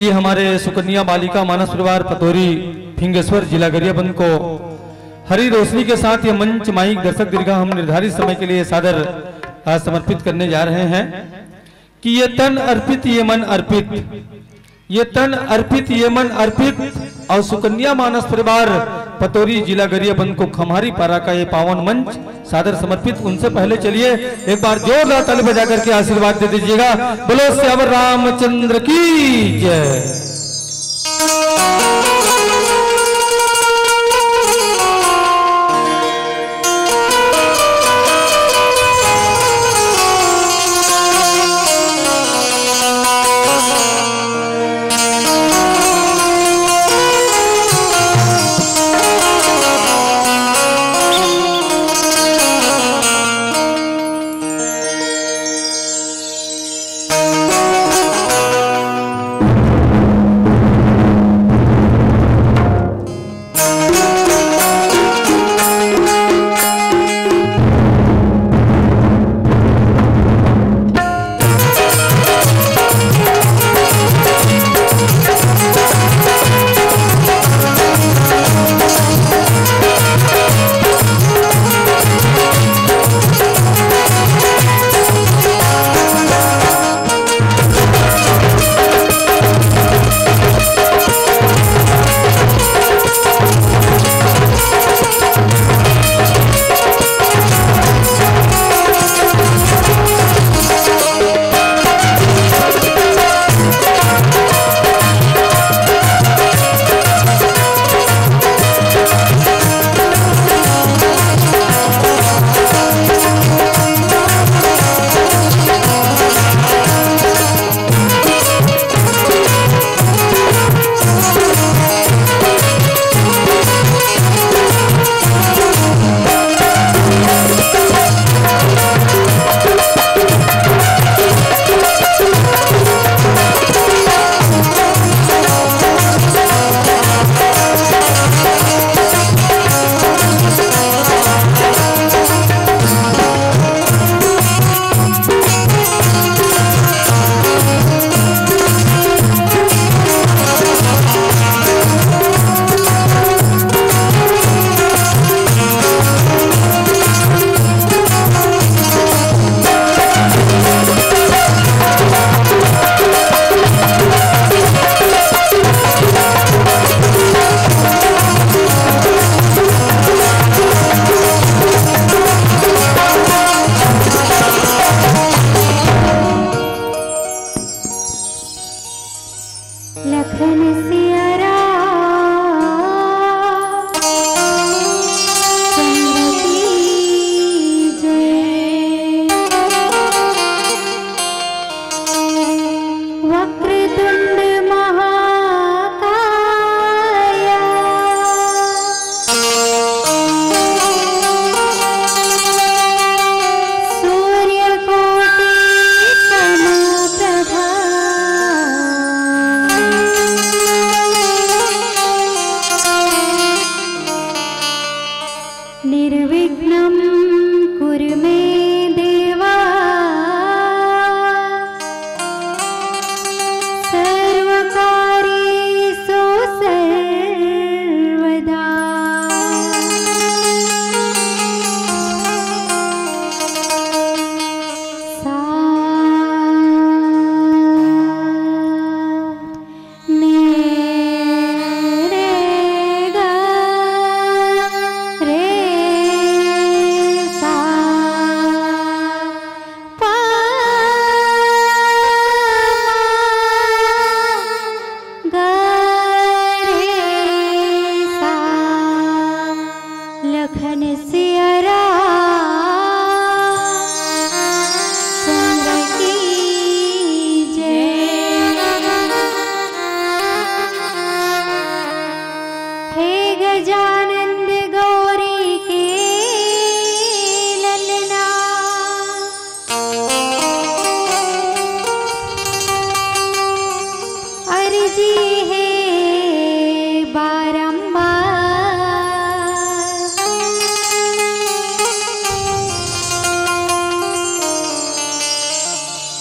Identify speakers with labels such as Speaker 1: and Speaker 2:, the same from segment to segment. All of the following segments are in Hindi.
Speaker 1: ये हमारे सुकन्या बालिका मानस परिवार पतोरी फिंगेश्वर जिला गरियाबंद को हरी रोशनी के साथ ये मंच माइक दर्शक दीर्घा हम निर्धारित समय के लिए सादर समर्पित करने जा रहे हैं कि ये तन अर्पित ये मन अर्पित, ये तन अर्पित ये मन अर्पित और सुकन्या मानस परिवार पतोरी जिला गरियाबंद को खम्हारी पारा का ये पावन मंच सादर समर्पित। उनसे पहले चलिए एक बार जोरदार ताली बजा करके आशीर्वाद दे दीजिएगा। बोलो श्यावर रामचंद्र की जय।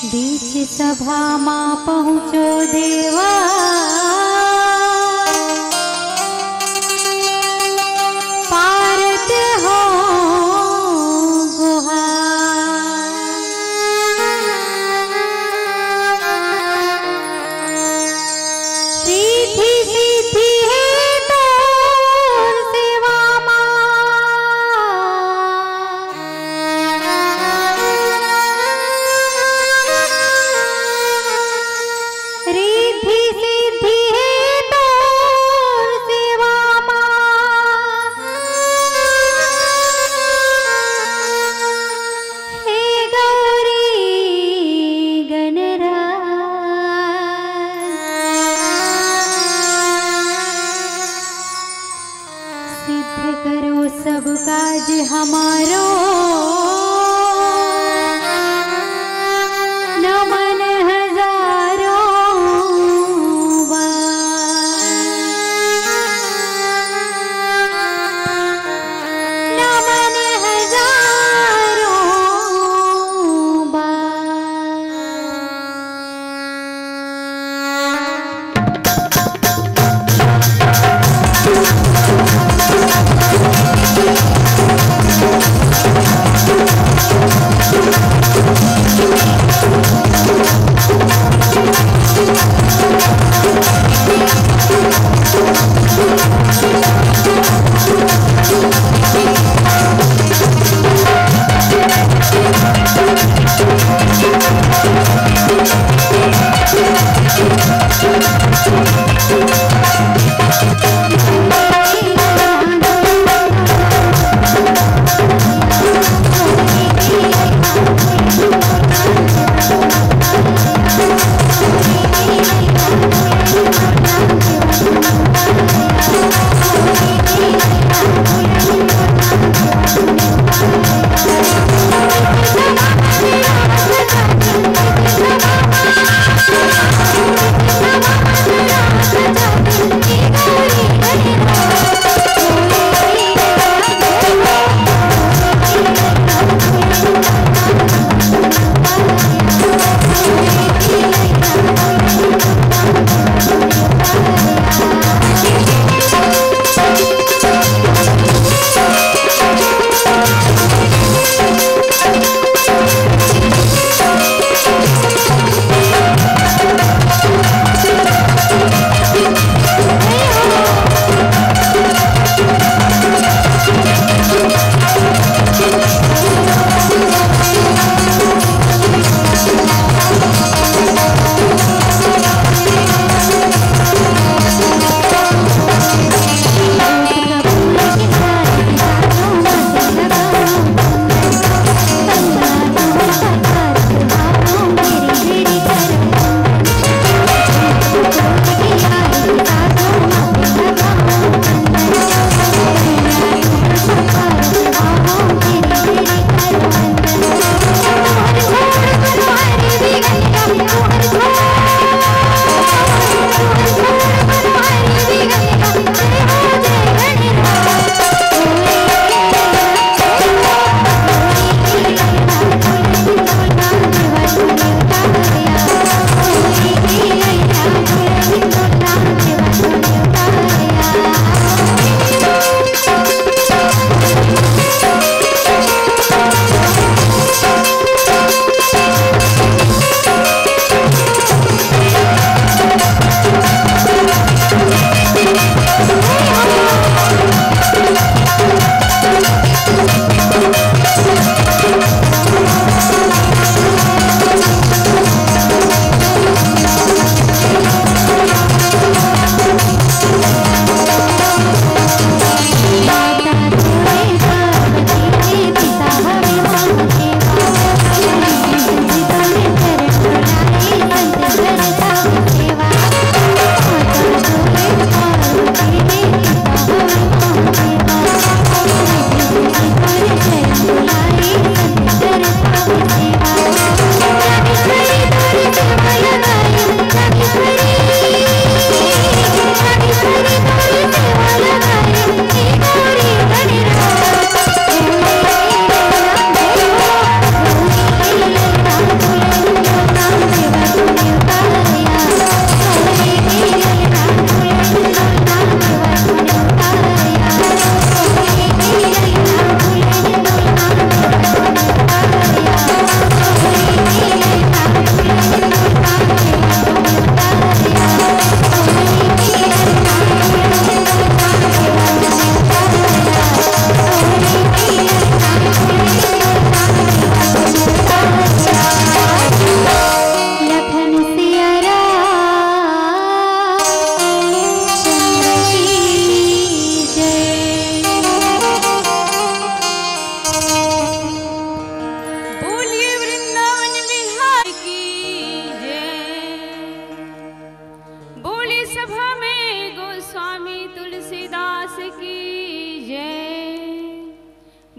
Speaker 2: बीच सभा मां पहुँचो देवा। काज हमारो नमन हजारों नमन हजारों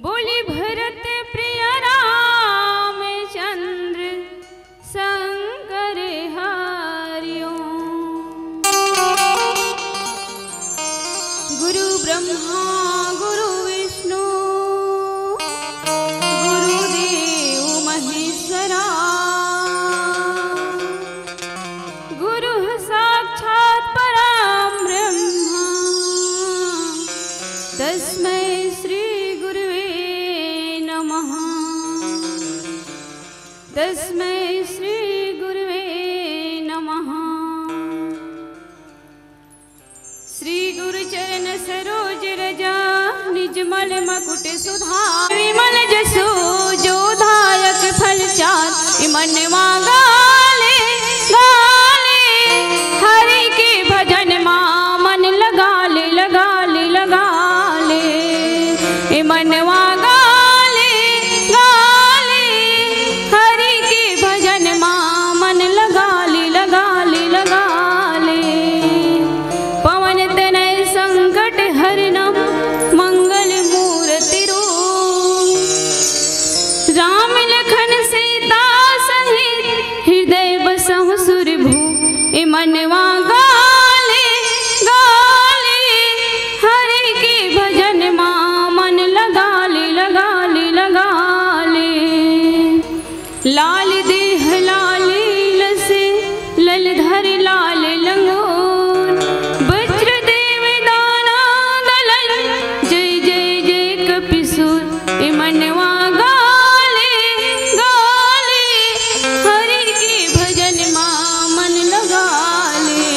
Speaker 2: बोली भरत प्रिय रामचंद्र शंकर हरिओम। गुरु ब्रह्मा गुरु विष्णु गुरुदेव महेश्वरा गुरु साक्षात् परम ब्रह्मा तस्मै श्री गुरुवे नमः। तस्मै श्री गुरुवे नमः। श्री गुरु चरण सरोज रजा निजमल मकुट सुधार विमल जसु जो दायक फल चार मन मांगाले गाले हरि के भजन मां मन लगा ले लगा ले लगा ले मन मांगाले गाले हरि के भजन मां मन लगा ले लगा ले लगा ले पवन तनय संकट हरणम मंगल मूर्ति रूप राम लखन सीता सहित हृदय बसहु सुरभू मनवा गाले गाले हरि के भजन मां मन लगा ले लगा ले लगा ले लाल देह लाल लसे ललधर लाल लंगोर वज्रदेव दाना दलन जय जय जय कपिसुर मनवा गाले गाले हरि के भजन मां मन लगा ले।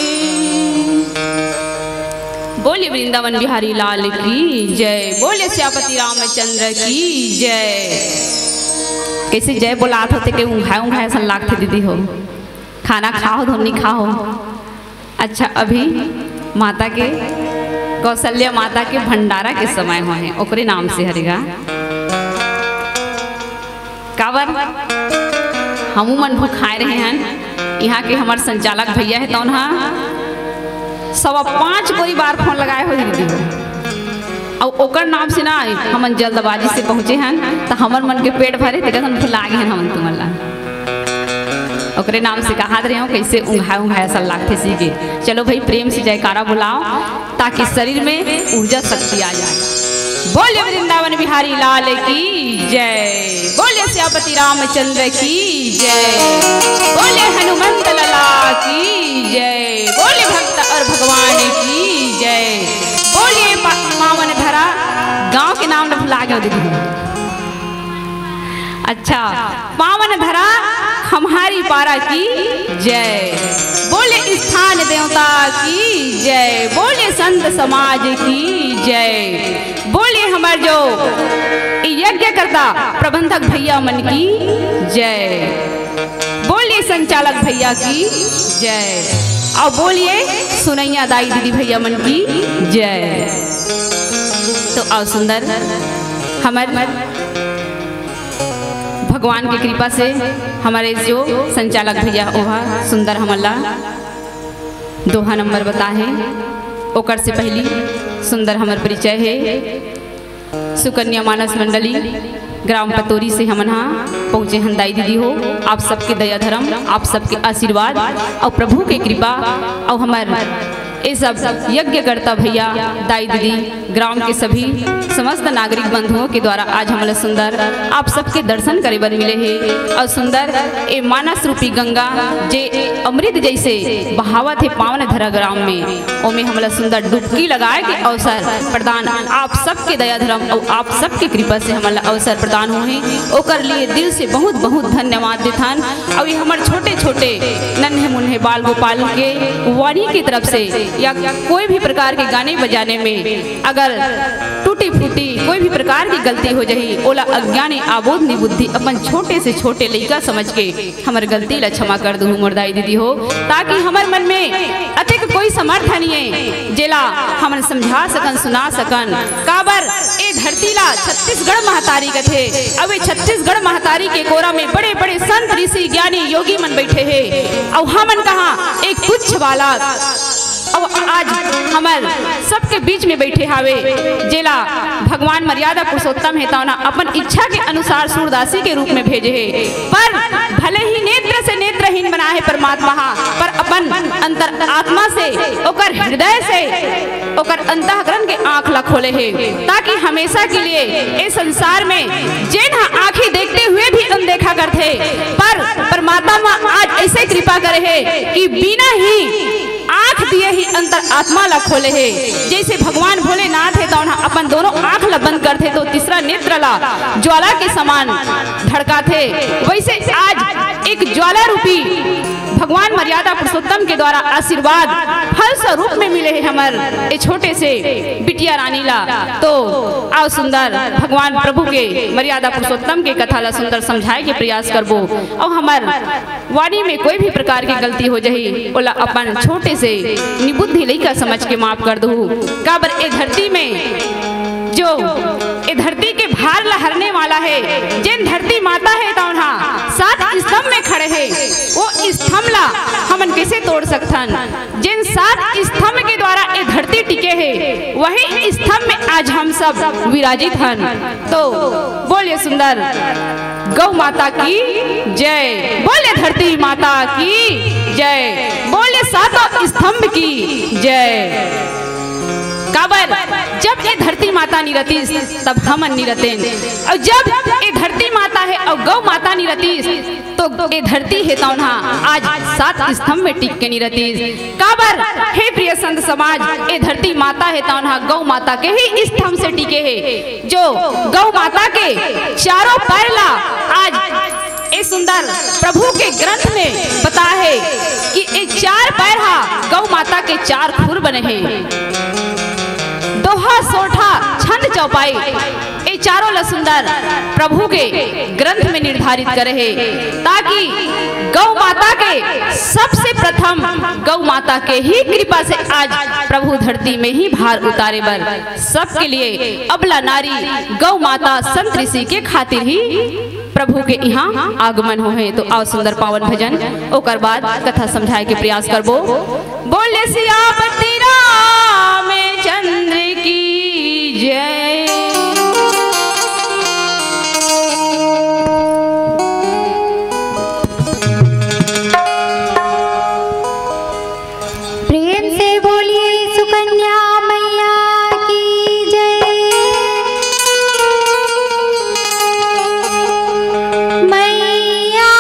Speaker 2: बोले वृंदावन बिहारी लाल की जय। बोले श्यापति रामचंद्र की जय। कैसे जय बोलात होते के ऊँघाए ऐसा लागते दीदी हो खाना खाओ धोनी खाओ। अच्छा अभी माता के कौशल्या माता के भंडारा के समय हो है ओकरे नाम से हरिगा काबर हमू मन भूखाए रहे हैं। यहाँ के हमारे संचालक भैया है तो 5:15 कोई बार फोन लगाए हो दीदी हो और ओकर नाम से ना हमन जल्दबाजी से पहुँचे हैं तो हमर मन के पेट भरे तेरा हम भुला गए हैं हमन तुमला ओकरे नाम से कहा रहे हो कैसे ऊँघाए ऐसा लागते सीखे। चलो भाई प्रेम से जयकारा बुलाओ ताकि शरीर में ऊर्जा शक्ति आ जाए। बोले वृंदावन बिहारी लाल की जय। बोले श्यापति रामचंद्र की जय। बोले हनुमंत लला की जय। बोले भक्त और भगवान की जय। बोले पावन धरा गांव के नाम न भुला गए दीदी। अच्छा पावन धरा हमारी पारा की जय। बोले स्थान देवता की जय। बोले संत समाज की जय। बोले हमारे जो यज्ञ करता प्रबंधक भैया मन की जय। बोलिए संचालक भैया की जय। और बोलिए सुनैया दाई दीदी भैया मन की जय। तो आओ सुंदर हमारे भगवान की कृपा से हमारे जो संचालक भैया ओहा सुंदर हमला दोहा नंबर बताए ओकर से पहली सुंदर हमार परिचय है। सुकन्या मानस मंडली ग्राम पतोरी से हम पहुँचे हैं दाई दीदी हो। आप सबके दया धर्म आप सबके आशीर्वाद और प्रभु के कृपा और हमारे ये सब यज्ञ करता भैया दाई दीदी ग्राम के सभी समस्त नागरिक बंधुओं के द्वारा आज हमारे सुंदर आप सबके दर्शन करे बर मिले हैं। और सुंदर ये मानस रूपी गंगा जे अमृत जैसे बहावत है पावन धरा ग्राम में ओमे हमारा सुंदर डुबकी लगाए के अवसर प्रदान आप सबके दया धर्म और आप सबके कृपा से हमारा अवसर प्रदान हुए ओकर लिए दिल से बहुत बहुत धन्यवाद देथान। और ये हमारे छोटे छोटे नन्हे मुन्हे बाल गोपाल के वाणी की तरफ से या कोई भी प्रकार के गाने बजाने में अगर टूटी फूटी कोई भी प्रकार की गलती हो जाही ओला अज्ञानी आबोध निबुद्धि अपन छोटे से छोटे लड़का समझ के हमार गलती ला क्षमा कर दूँ मुर्दाई दीदी हो ताकि हमारे मन में अतिक कोई समर्थ नहीं है जेला हम समझा सकन सुना सकन। काबर ए धरती ला छत्तीसगढ़ महतारी कथे अब छत्तीसगढ़ महतारी के कोरा में बड़े बड़े संत ऋषि ज्ञानी योगी मन बैठे हैं और हमन कहा एक तुच्छ बालक अब आज हमार सबके बीच में बैठे हावे जेला भगवान मर्यादा पुरुषोत्तम है तौना अपन इच्छा के अनुसार सूरदासी के रूप में भेजे है। पर भले ही नेत्र से नेत्रहीन बना है परमात्मा, पर अपन अंतर आत्मा से ओकर हृदय से ओकर अंतःकरण के आँख ला खोले है, ताकि हमेशा के लिए इस संसार में जिन आँखें देखते हुए भी अनदेखा करते, पर परमात्मा आज ऐसे कृपा करे है कि बिना ही आँख दिए ही अंतर आत्मा ला खोले है। जैसे भगवान भोलेनाथ है तो अपन दोनों आँख ला बंद करते तो तीसरा नेत्र ला ज्वाला के समान धड़का थे, वैसे आज एक ज्वाला रूपी भगवान मर्यादा पुरुषोत्तम के द्वारा आशीर्वाद फल स्वरूप में मिले हैं हमारे छोटे से बिटिया रानी ला। तो आओ सुंदर भगवान प्रभु के मर्यादा पुरुषोत्तम के कथा ला सुंदर समझाए के प्रयास करबो, और हमार वाणी में कोई भी प्रकार की गलती हो जाही ओला अपन छोटे से निबुद्धि लइका समझ के माफ कर दू। काबर ए धरती में जो ए धरती के भार लहरने वाला है, जिन धरती माता है तो सात स्तंभ में खड़े है, वो स्तंभ ला हमन कैसे तोड़ सकथन। जिन सात स्तंभ के द्वारा ये धरती टिके है, वही स्तंभ में आज हम सब विराजित हन। तो बोलिए सुंदर गौ माता की जय, बोले धरती माता की जय, बोले सातों स्तंभ की जय। काबर जब ये धरती माता निरतीस तब हमन निरतेन, और जब ये धरती माता है और गौ माता निरतीस तो ये धरती है तो आज सात स्तंभ में टिक के निरतीस। काबर हे प्रिय संत समाज, ये धरती माता है तो गौ माता के ही स्तंभ से टिके है। जो गौ माता के चारों पैर ला आज ये सुंदर प्रभु के ग्रंथ में बता है कि ये चार पैर गौ माता के चार खुर बने हैं। दोहा सोठा छंद चौपाई ये चारों ला सुंदर प्रभु के ग्रंथ में निर्धारित करे है, ताकि गौ माता के सबसे प्रथम गौ माता के ही कृपा से आज प्रभु धरती में ही भार उतारे बर सबके लिए अबला नारी गौ माता संत ऋषि के खातिर ही प्रभु के यहाँ आगमन हो है। तो आओ सुंदर पावन भजन ओकर बाद कथा समझाए के प्रयास करबो। बोले सियापति रामचंद्र की जय।
Speaker 3: प्रेम से बोलिए सुकन्या मैया की जय। मैया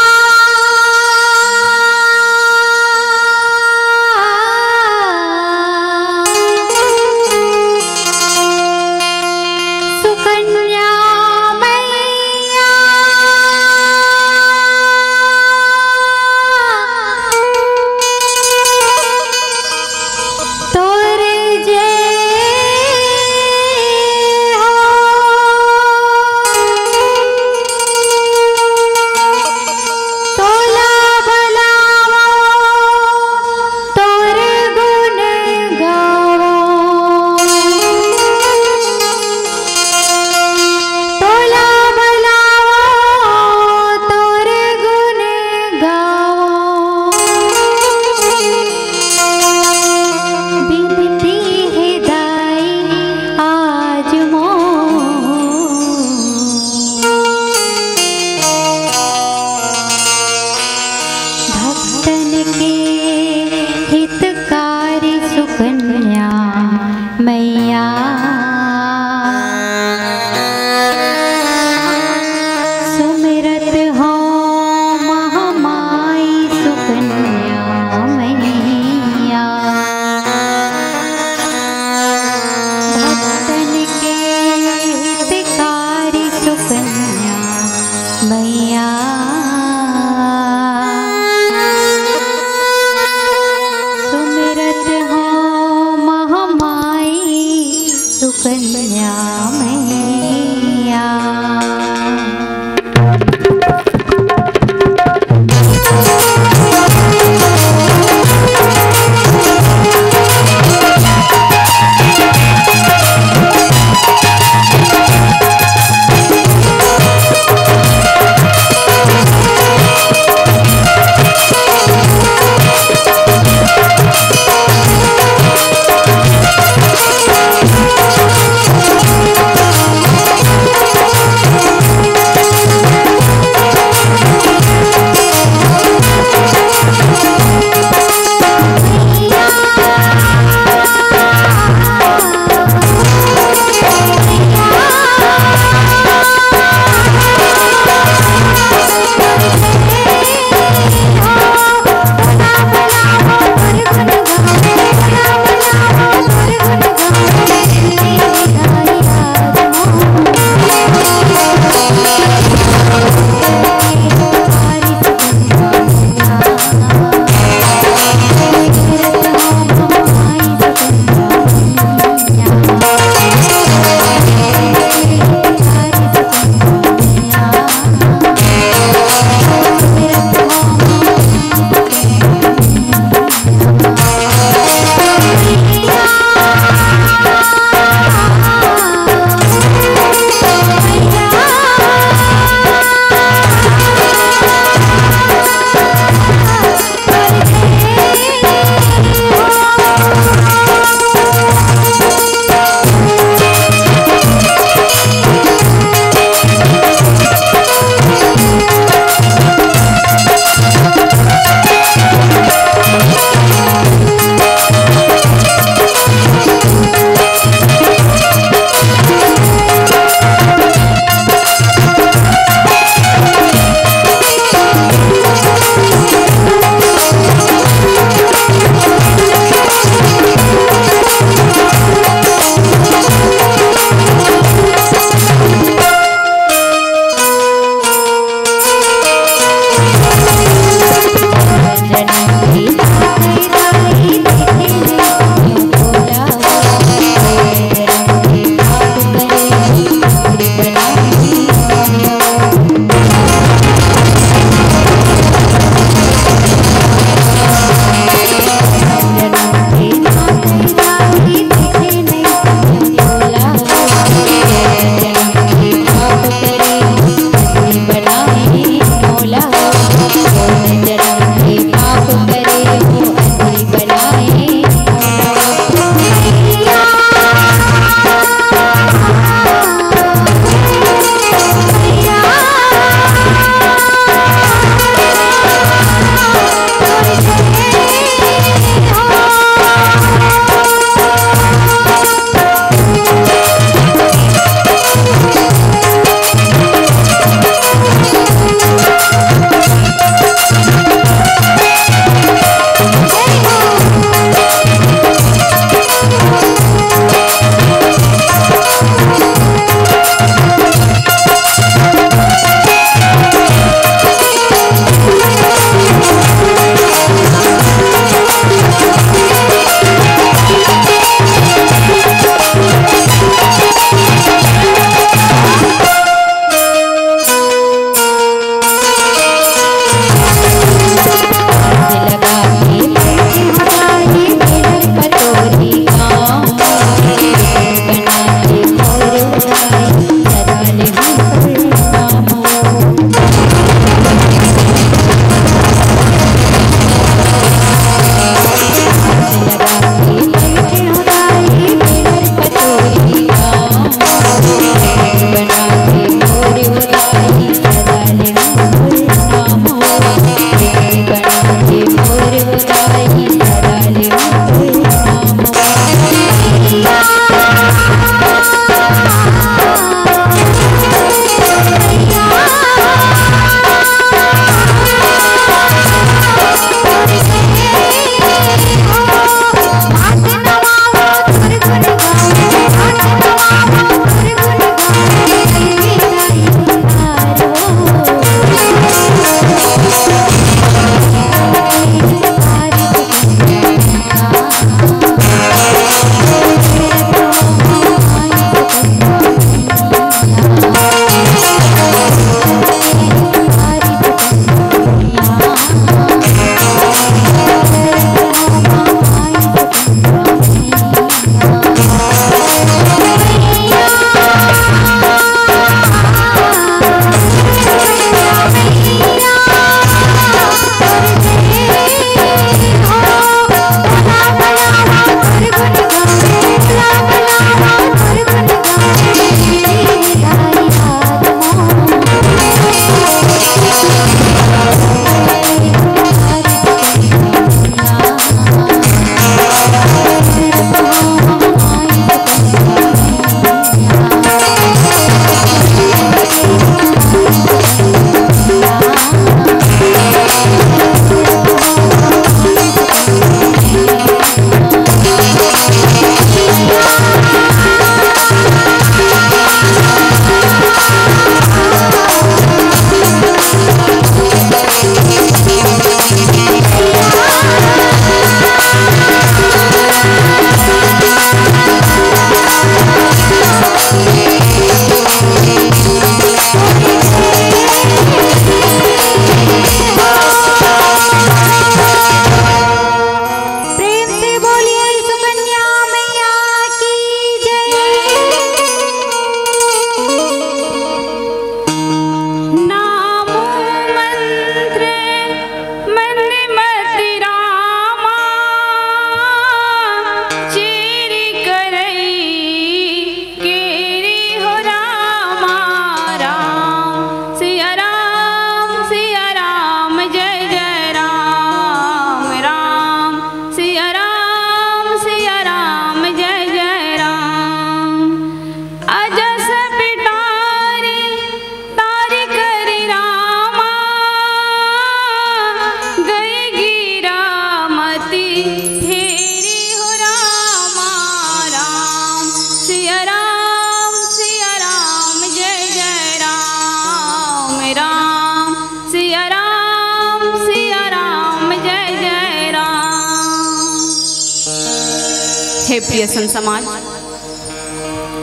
Speaker 2: हे प्रिय सन समाज,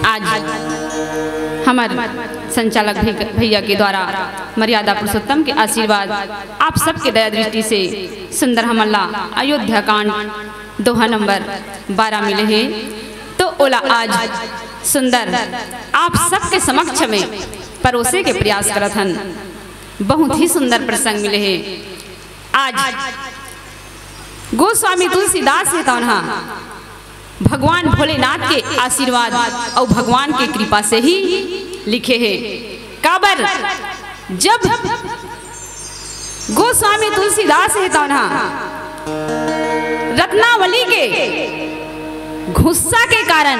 Speaker 2: आज हमार संचालक भैया के द्वारा मर्यादा पुरुषोत्तम के आशीर्वाद आप सबके दया दृष्टि से सुंदर हमला अयोध्या कांड दोहा नंबर 12 मिले हैं। तो ओला आज सुंदर आप सबके समक्ष में परोसे के प्रयास करत हन। बहुत ही सुंदर प्रसंग मिले हैं। आज गोस्वामी तुलसीदास है तौना भगवान भोलेनाथ के आशीर्वाद और भगवान की कृपा से ही लिखे हैं। काबर जब गोस्वामी तुलसीदास है तौना रत्नावली के गुस्सा के कारण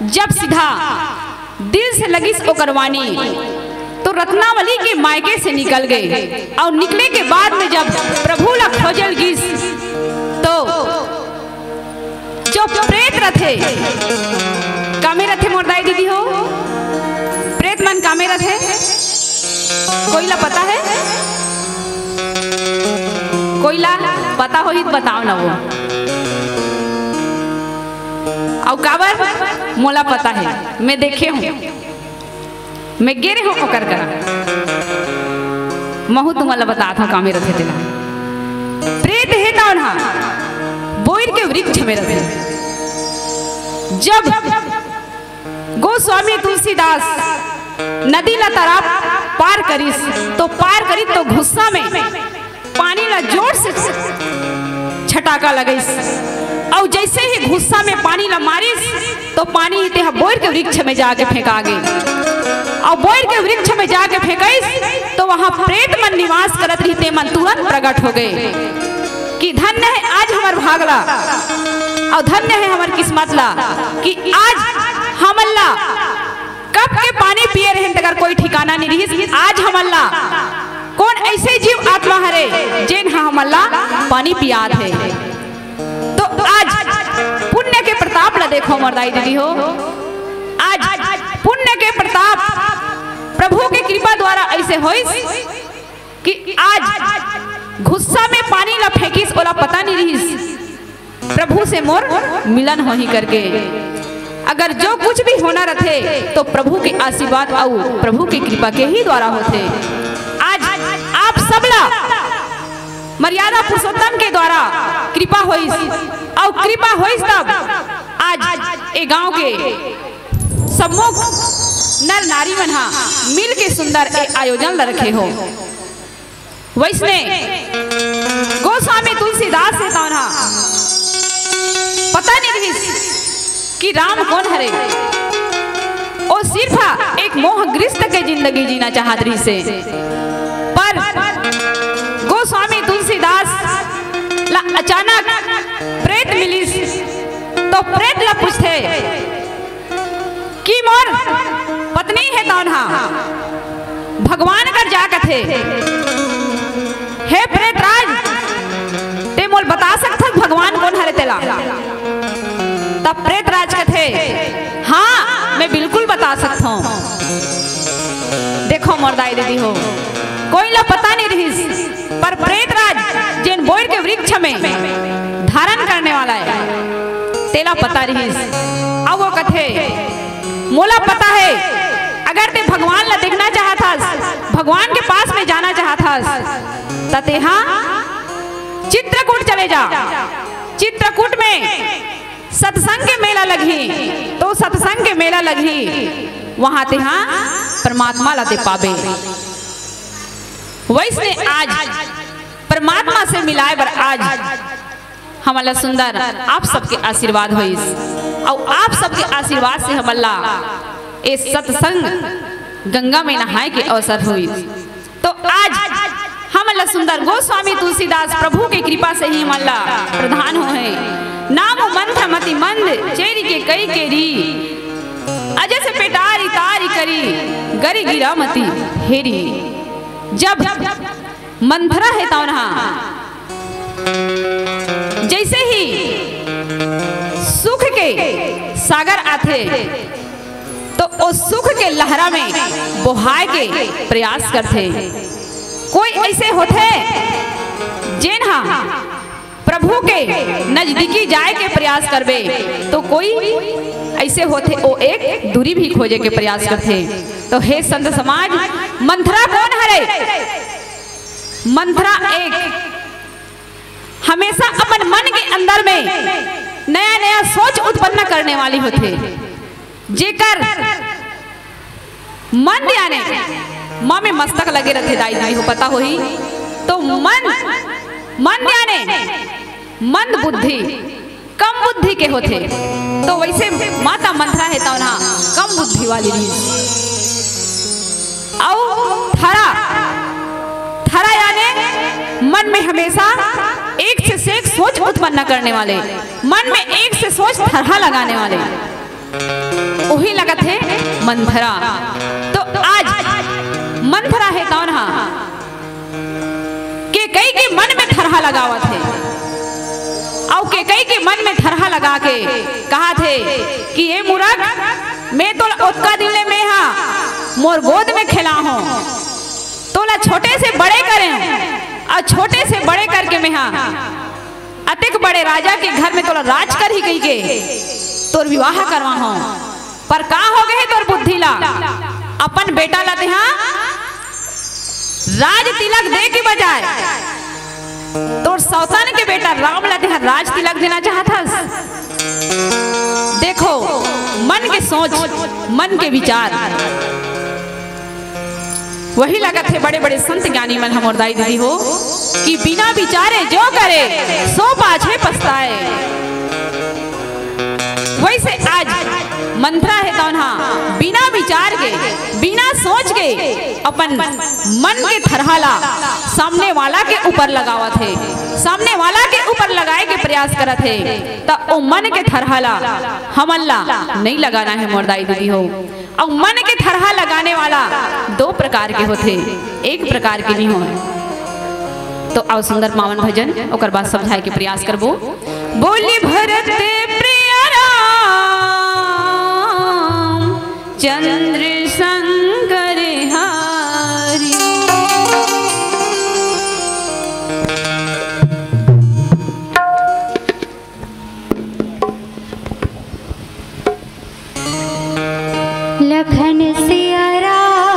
Speaker 2: जब सीधा दिल से लगी ओकरवानी तो रत्नावली के मायके से निकल गए और निकले के बाद में जब प्रभु ला खोजल गिस तो जो प्रेत रथे कामे रथे मोरदाई दीदी हो, प्रेत मन कामे रथे कोई ला पता है? कोई ला पता हो ही तो बताओ ना। वो और काबर मोला पता है, मैं देखे हूँ, मैं गेरे हूँ ओकर करा महू तुम्हारा बताता हूँ कामे रथे तेला। प्रेत है ना उन्हा बोइर के वृक्ष में रथे। जब गोस्वामी तुलसीदास नदी ला तालाब पार करिस तो गुस्सा में पानी ला जोर से छटाका लगइस और जैसे ही गुस्सा में पानी ला मारिस तो पानी तेहा बोइर के वृक्ष में जाके फेंका गई और बोइर के वृक्ष में जाके फेंकाइस तो वहां प्रेत मन निवास करत रही। ते मन तुरंत प्रकट हो गए कि धन्य है आज हमार भागला और धन्य है हमार किस्मत ला कि आज हमला कब के पानी पिए रहे तगर कोई ठिकाना नहीं रही। आज हमला कौन ऐसे जीव आत्मा हरे जिन हमला पानी पियात है। तो आज पुण्य के प्रताप ला देखो मरदाई दीदी हो, आज पुण्य के प्रताप प्रभु की कृपा द्वारा ऐसे होइस कि आज गुस्सा में पानी ला फेंकिस ओला पता नहीं रही प्रभु से मोर मिलन हो ही करके। अगर जो कुछ भी होना रहे तो प्रभु के आशीर्वाद और प्रभु की कृपा के ही द्वारा होते। आज आप सबला मर्यादा पुरुषोत्तम के द्वारा कृपा होइस और कृपा होइस तब आज ए गांव के सम्मुख नर नारी मना मिल के सुंदर एक आयोजन रखे हो। वैसने गोस्वामी तुलसीदास से तौना पता नहीं रही कि राम कौन हरे। ओ सिर्फ एक मोहग्रस्त के जिंदगी जीना चाहत रही से, पर गोस्वामी तुलसीदास ला अचानक प्रेत मिलिस तो प्रेत ला पूछते कि मोर पत्नी है तौना भगवान कर जा कथे हे प्रेत राज ते मोल बता सकता भगवान कौन हरे तेला? तब प्रेत राज कथे हाँ मैं बिल्कुल बता सकता हूँ। देखो मरदाई दीदी हो, कोई ला पता नहीं रही पर प्रेत राज जिन बोइर के वृक्ष में धारण करने वाला है तेला पता रही। अब वो कथे मोला पता है अगर ते भगवान ला देखना चाहता भगवान के पास में जाना चाहता तते हाँ चित्रकूट चले जा। चित्रकूट में सत्संग के मेला लगी तो सत्संग के मेला लगी वहां ते हाँ परमात्मा लाते पाबे। वैसे आज परमात्मा से मिलाए बर आज हमारा सुंदर आप सबके आशीर्वाद होइस और आप सबके आशीर्वाद से हमला इस सत्संग गंगा में नहाए के अवसर हुई। तो आज हमला सुंदर गोस्वामी तुलसीदास प्रभु की कृपा से ही हमला प्रधान हुए। नाम मंत्र मति मंद चेरी के कई केरी अजय से पेटारी तारी करी गरी गिरा मती हेरी। जब मंथरा है तौना जैसे ही सुख के सागर आते तो उस सुख के लहरा में बहाए के प्रयास करते। कोई ऐसे होते जिन्हा प्रभु के नजदीकी जाए के प्रयास करबे तो कोई ऐसे होते ओ एक दूरी भी खोजे के प्रयास करते। तो हे संत समाज, मंथरा कौन हरे? मंथरा एक हमेशा अपन मन के अंदर में नया नया सोच उत्पन्न करने वाली होते, जेकर मन याने माँ में मस्तक लगे रहते। दाई दाई हो पता हो ही तो मन याने मंद बुद्धि, कम बुद्धि के होते। तो वैसे माता मंथरा है तो ना कम बुद्धि वाली रही। और थरा याने मन में हमेशा एक से एक सोच उत्पन्न करने वाले, मन में एक से सोच थरहा लगाने वाले, वही लगत है मंथरा। तो आज मंथरा है कौन? के कई के मन में थरहा लगावत है, और के कई के मन में थरहा लगा के कहा थे कि ये मूर्ख, मैं तो उत्का दिले में मोर गोद में खिला हूं, तोला छोटे से बड़े करें और छोटे से बड़े करके मैं अतिक बड़े राजा के घर में तोला राज कर ही गई के तोर विवाह करवा हूं। पर का हो गए तोर बुद्धि ला, अपन बेटा ला दे राज तिलक दे के बजाय तोर सौतन के बेटा राम ला दे राज तिलक देना चाहता। देखो मन के सोच, मन के विचार वही लगत है बड़े बड़े संत ज्ञानी मन हमर दाई दीदी हो कि बिना विचारे जो करे सो पाछे पछताए। वैसे आज मंथरा है कौन? बिना विचार के, बिना सोच के अपन मन के थरहाला सामने वाला के ऊपर लगावत है, सामने वाला के ऊपर लगाए के प्रयास करत है। तो ओ मन के थरहाला हमला नहीं लगाना है मोर दाई दीदी हो। और मन के थरहा लगाने वाला दो प्रकार के होते, एक प्रकार के नहीं हो। तो आओ सुंदर पावन भजन और बाद समझाए के प्रयास करबो। बोली भरत प्रिय राम चंद्र शंकर हरि,
Speaker 3: लखन सिया राम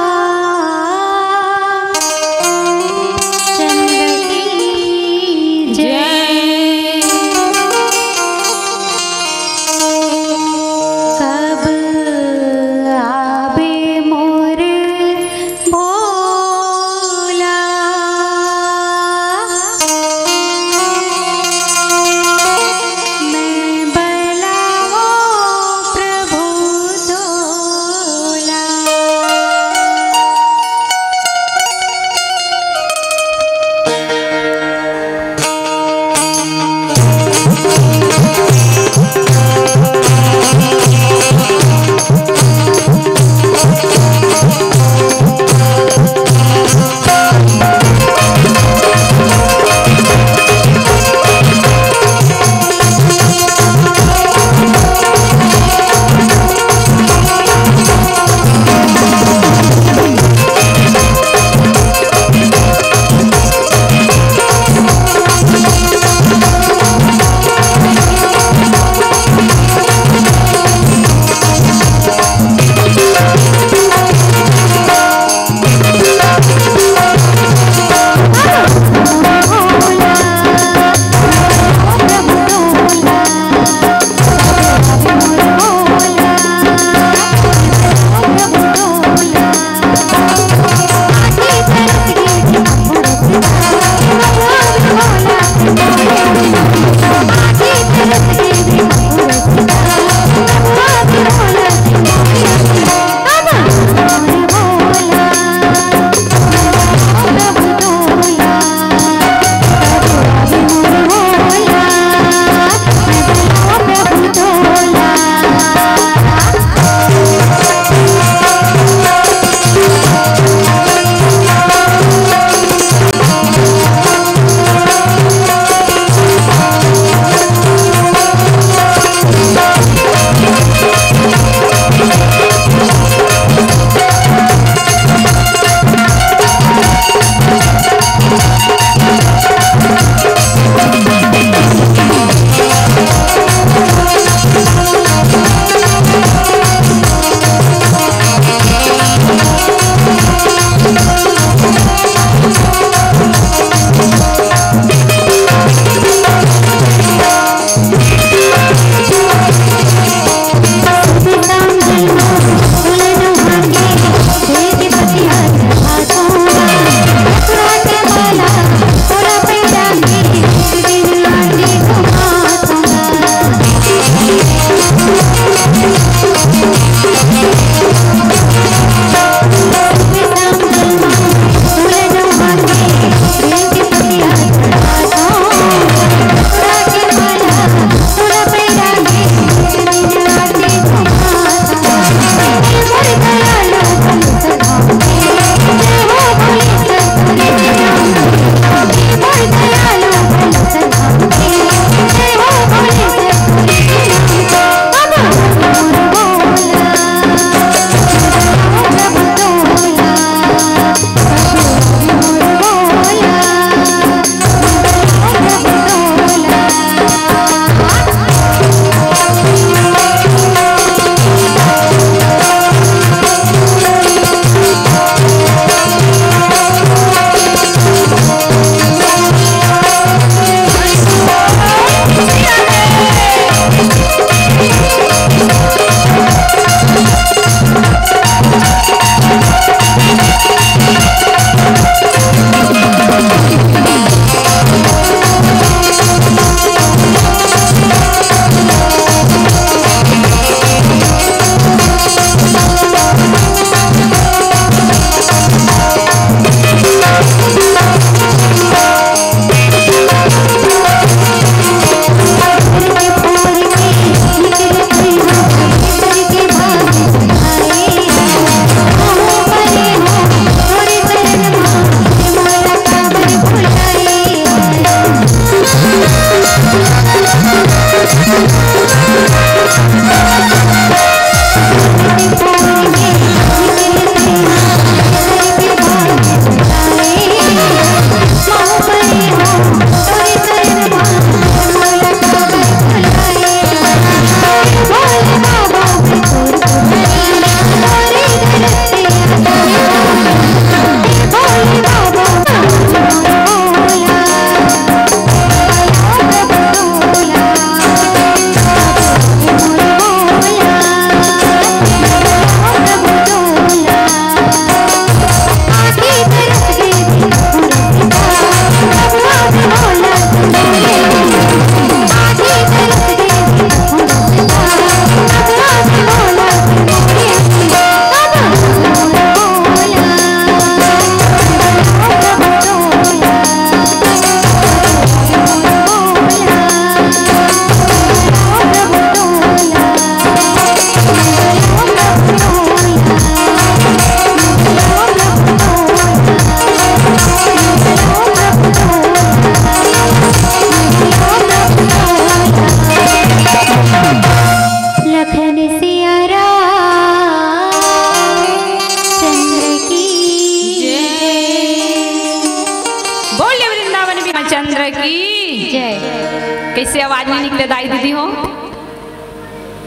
Speaker 3: चंद्र की जय। कब आवे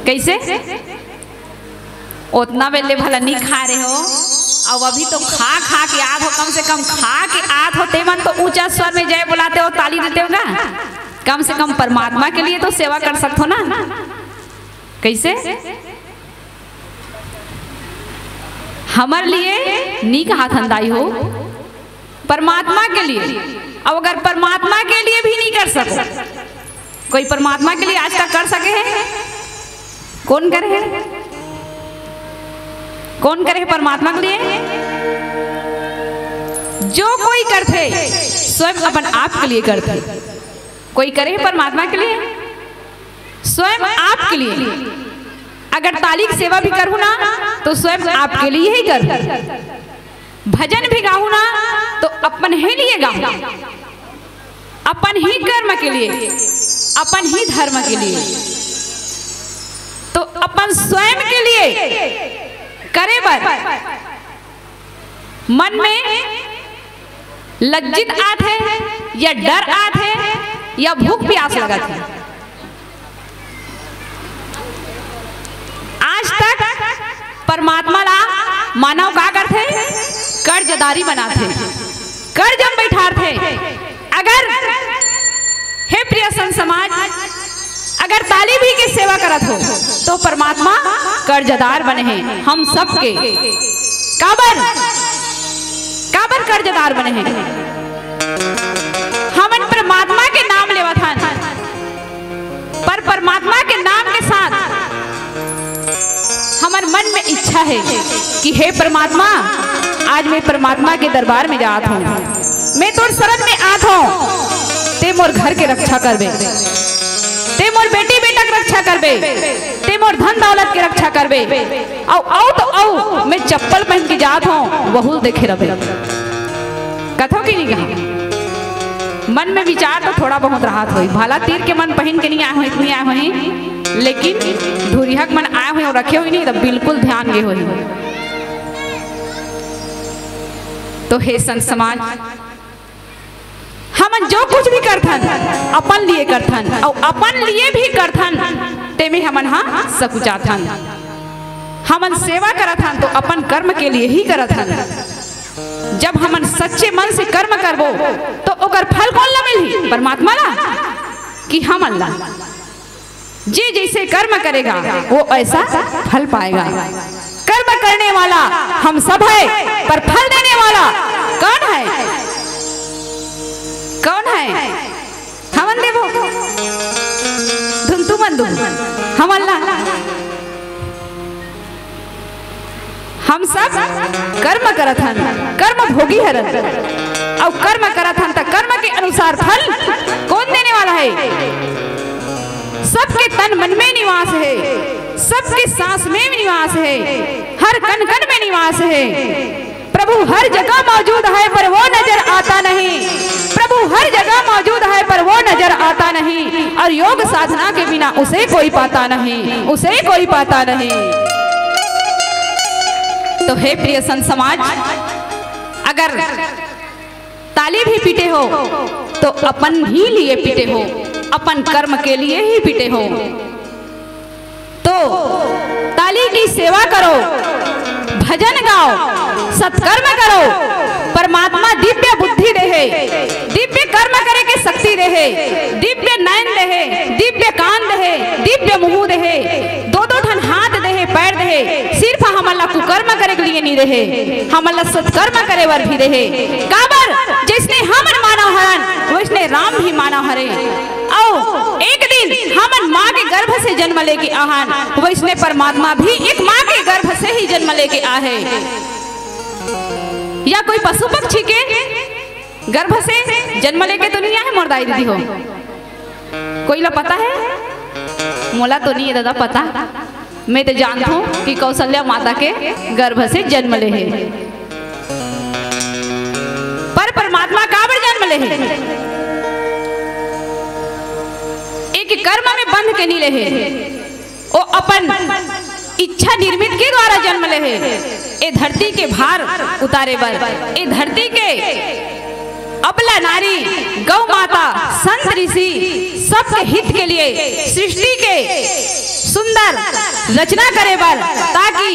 Speaker 2: कैसे? उतना बेले भला नहीं खा रहे हो, अब अभी तो खा खा के आध हो, कम से कम खा के आध होते मन तो ऊंचा स्वर में जय बुलाते हो, ताली देते हो ना। कम से कम परमात्मा के लिए तो सेवा कर सकते हो ना। कैसे? हमारे लिए नीक हाथ अंदाई हो, परमात्मा के लिए। अब अगर परमात्मा के लिए भी नहीं कर सको, कोई परमात्मा के लिए आज तक कर सके है? कौन करे है? कौन करे परमात्मा के लिए? जो कोई करते स्वयं अपन आप के लिए करते। कोई करे परमात्मा के लिए? स्वयं आप के लिए। अगर ताली की सेवा भी करूँ ना तो स्वयं आपके लिए ही कर। भजन भी गाऊँ ना तो अपन ही लिए गाऊँ, अपन ही कर्म के लिए, अपन ही धर्म के लिए। तो अपन स्वयं के लिए करे बर मन में लज्जित आत है या डर आत है या भूख प्यास लगत है। आज तक परमात्मा ला मानव का करते? कर्जदारी बनाते, कर्ज हम बैठाते। अगर हे प्रिय संत समाज, अगर ताली भी की सेवा करत हो तो परमात्मा कर्जदार बने हैं हम सबके। काबर काबर कर्जदार बने हैं? हम परमात्मा के नाम लेवत हन, पर परमात्मा के नाम के साथ हमारे मन में इच्छा है कि हे परमात्मा, आज मैं परमात्मा के दरबार में जात हूँ, मैं तोर शरण में आत हूँ, ते मोर घर के रक्षा करबे, ते मोर बेटी बेटा की रक्षा करबे, ते मोर धन दौलत की रक्षा करबे। आओ तो आओ, मैं चप्पल पहन के जात हूँ, वहू देखे रहे। कथो की नहीं कहा? मन में विचार तो थोड़ा बहुत राहत हुई, भाला तीर के मन पहन के नहीं आए हुए, इतनी आए हुए, लेकिन धुरिहक मन आए हुए और रखे हुए नहीं, तो बिल्कुल ध्यान गे हुई। तो हे संत समाज, हम जो कुछ भी करथन अपन लिए करथन, और अपन लिए भी करथन, तेमे हमन हाँ सकुचाथन। हमन सेवा करथन तो अपन कर्म के लिए ही करथन। जब हमन सच्चे मन से कर्म करबो तो ओकर फल कौन ला मिलही? परमात्मा ला कि हमन ला? जे जैसे कर्म करेगा वो ऐसा फल पाएगा। कर्म करने वाला हम सब है, पर फल देने वाला कौन है? कौन है? हमन देवो धुंतु बंधु हम अल्लाह। हम सब कर्म करत हन, कर्म भोगी हरन, और कर्म करत हन तो कर्म के अनुसार फल कौन देने वाला है? सबके तन मन में निवास है, सबके सांस में निवास है, हर कण कण में निवास है। प्रभु हर जगह मौजूद है पर वो नजर आता नहीं, प्रभु हर जगह मौजूद है पर वो नजर आता नहीं, और योग साधना के बिना उसे कोई पाता नहीं, उसे कोई पाता नहीं। तो हे प्रिय संत समाज, अगर ताली भी पीटे हो तो अपन ही लिए पीटे हो, अपन कर्म के लिए ही पीटे हो। तो ताली की सेवा करो, भजन गाओ, सत्कर्म करो, परमात्मा दिव्य बुद्धि रहे, दिव्य कर्म करे के शक्ति रहे, दिव्य नयन रहे, दिव्य कान रहे, दिव्य मुंह रहे, दो दो ठन हाथ रहे, पैर रहे। सिर्फ हमला कुकर्म करे के लिए नहीं रहे, हमला सत्कर्म करे वर भी रहे। काबर जिसने हमन माना हरन वैसने राम भी माना हरे। आओ एक दिन हमन माँ के गर्भ से जन्म लेके आहन, वैसने परमात्मा भी एक माँ के गर्भ से ही जन्म लेके आहे। या कोई पशु पक्षी के गर्भ से जन्म लेके तो नहीं आए मोरदाई दीदी हो? कोई ला पता है? मोला तो नहीं है दादा पता। मैं तो जानता हूँ कि कौशल्या माता के गर्भ से जन्म ले है, पर परमात्मा काबर जन्म ले है? एक कर्म में बंध के नहीं ले है, वो अपन इच्छा निर्मित के द्वारा जन्म ले है। ए धरती के भार उतारे बर, ए धरती के अबला नारी, गौ माता, संत ऋषि सबके हित के लिए सृष्टि के सुंदर रचना करे बर, ताकि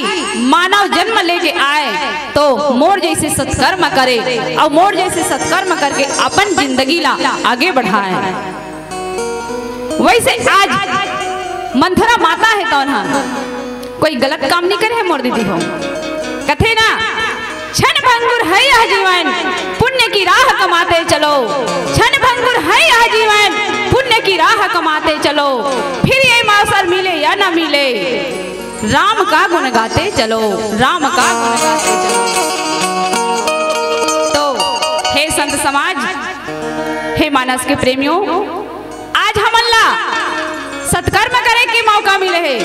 Speaker 2: मानव जन्म लेके आए तो मोर जैसे सत्कर्म करे और मोर जैसे सत्कर्म करके अपन जिंदगी ला आगे बढ़ाए। वैसे आज मंथरा माता है तो ना कोई गलत काम नहीं करे है मोर दीदी हो, कथे ना क्षण भंगुर है यह जीवन, पुण्य की राह कमाते चलो। क्षण भंगुर है यह जीवन, पुण्य की राह कमाते चलो। फिर ये अवसर मिले या न मिले, राम का गुण गाते चलो, राम का गुण गाते चलो। तो हे संत समाज, हे मानस के प्रेमियों, आज हम अल्लाह सत्कर्म करे के मौका मिले है,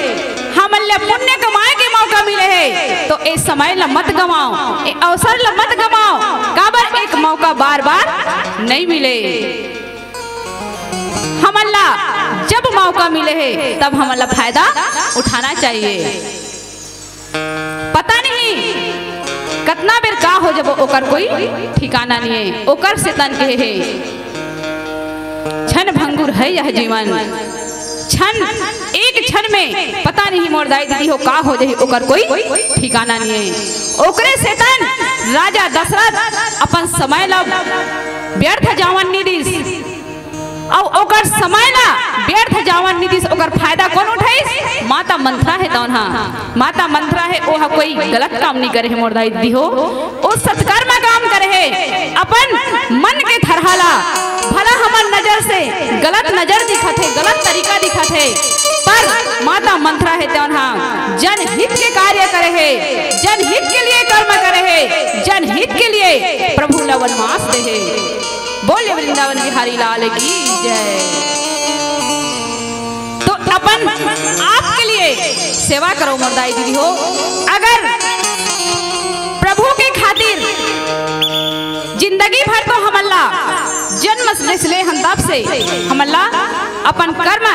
Speaker 2: हम अल्लाह पुण्य कमाए के मौका मिले है, तो इस समय ला मत गवाओ, ए अवसर ला मत गवाओ। काबर एक मौका बार बार नहीं मिले। हम अल्लाह जब मौका मिले है तब हम अल्लाह फायदा उठाना चाहिए। पता नहीं कितना बेर का हो जब ओकर कोई ठिकाना नहीं है, ओकर से तन के है। क्षण भंगुर है यह जीवन, क्षण एक क्षण में पता नहीं मोर दाई दीदी हो का हो जाए, ओकर कोई ठिकाना नहीं है। ओकरे से तन राजा दशरथ अपन समय ला व्यर्थ जावन निदिस, और ओकर समय ला व्यर्थ जावन निदिस, ओकर फायदा कौन उठाइस? माता मंथरा है तौन, माता मंथरा है, ओह कोई गलत काम नहीं करे है मोर दाई दीदी हो, ओ सत्कर्म काम करे है। अपन मन के थरहाला भला हमर नजर से गलत नजर दिखत है, गलत तरीका दिखत है, पर माता मंथरा है तौन जनहित के कार्य करे है, जनहित के लिए कर्म करे है, जनहित के लिए प्रभु ला वनवास दे है। बोले वृंदावन बिहारी लाल की जय। तो अपन आपके लिए सेवा करो मोर दाई दीदी हो। अगर प्रभु के खातिर जिंदगी भर तो हम अल्लाह जन्म से हम तब से हम अल्लाह अपन कर्म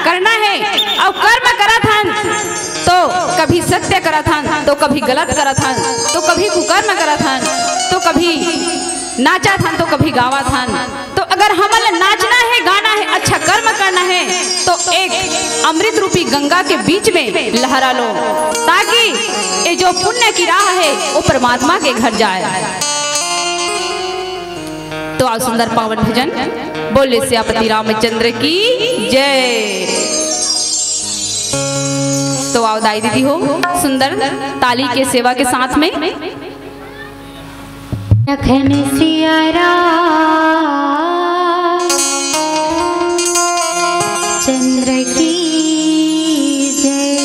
Speaker 2: करना है, और कर्म करत हन तो कभी सत्य करत हन, तो कभी गलत करत हन, तो कभी कुकर्म करत हन, तो कभी नाचा था तो कभी गावा था। तो अगर हमें नाचना है, गाना है, अच्छा कर्म करना है, तो एक अमृत रूपी गंगा के बीच में लहरा लो, ताकि ये जो पुण्य की राह है वो परमात्मा के घर जाए। तो आज सुंदर पावन भजन बोले सियापति रामचंद्र की जय। तो आओ दाई दीदी हो सुंदर ताली के सेवा के साथ में
Speaker 3: लखन सिया चंद्र की जय।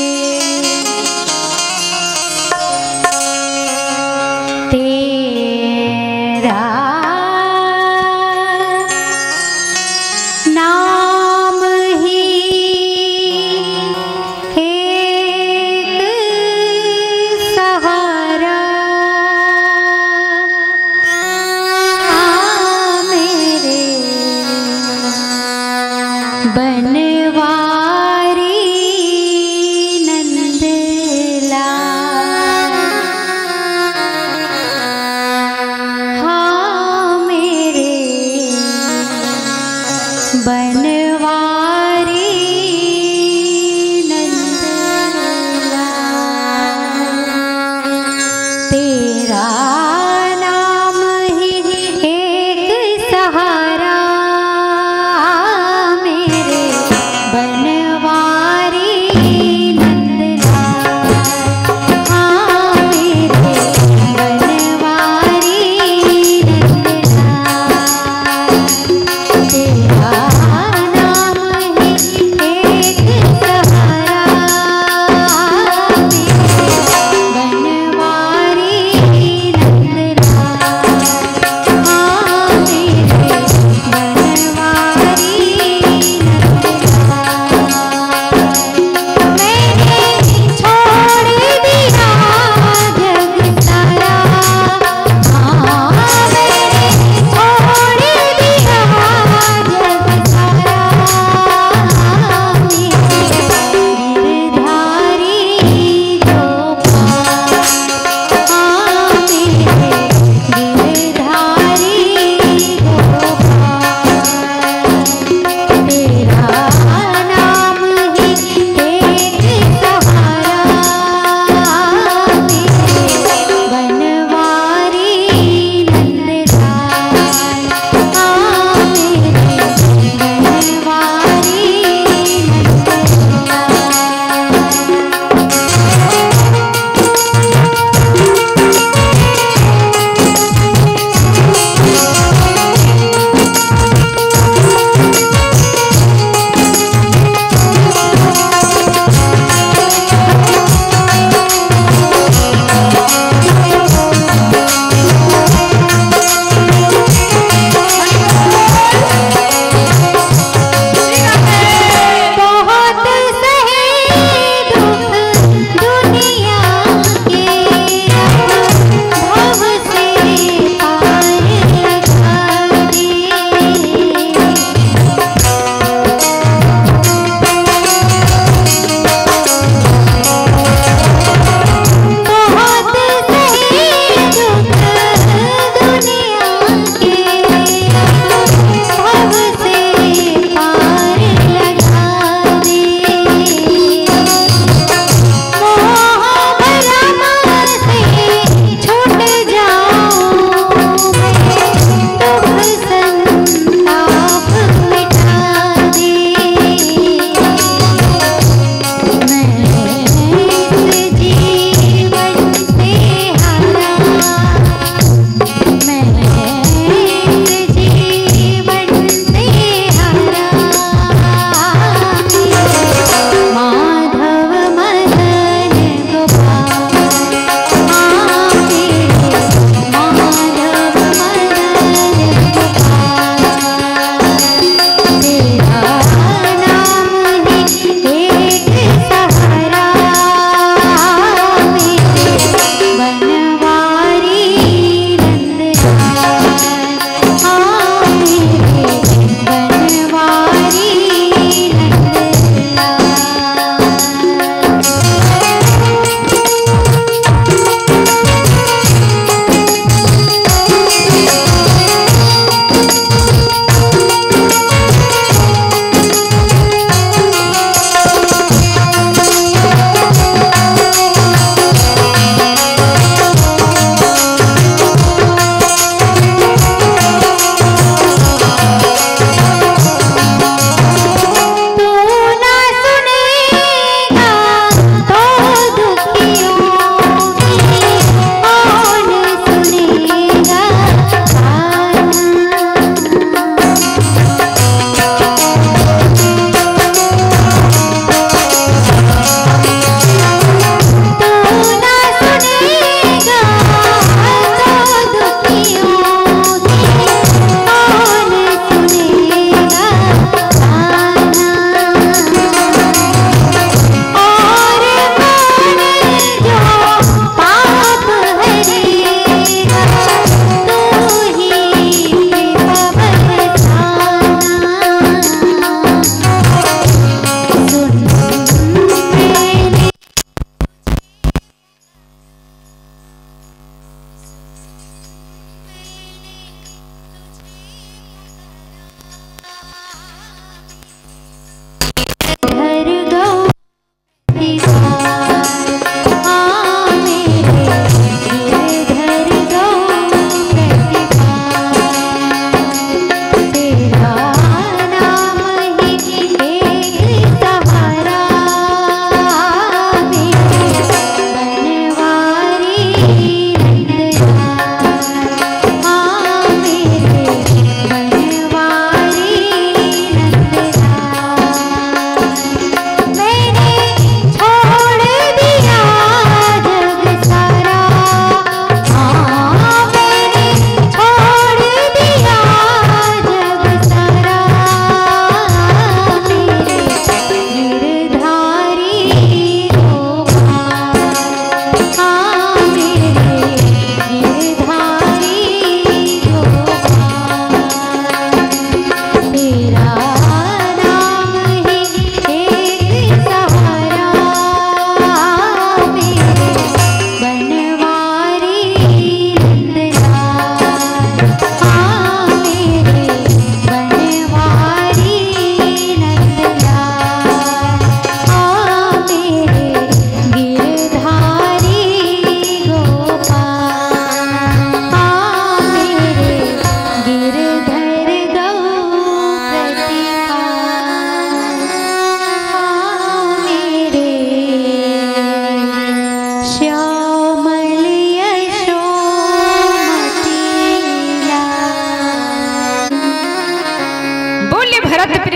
Speaker 3: तेरा नाम ही एक सहारा मेरे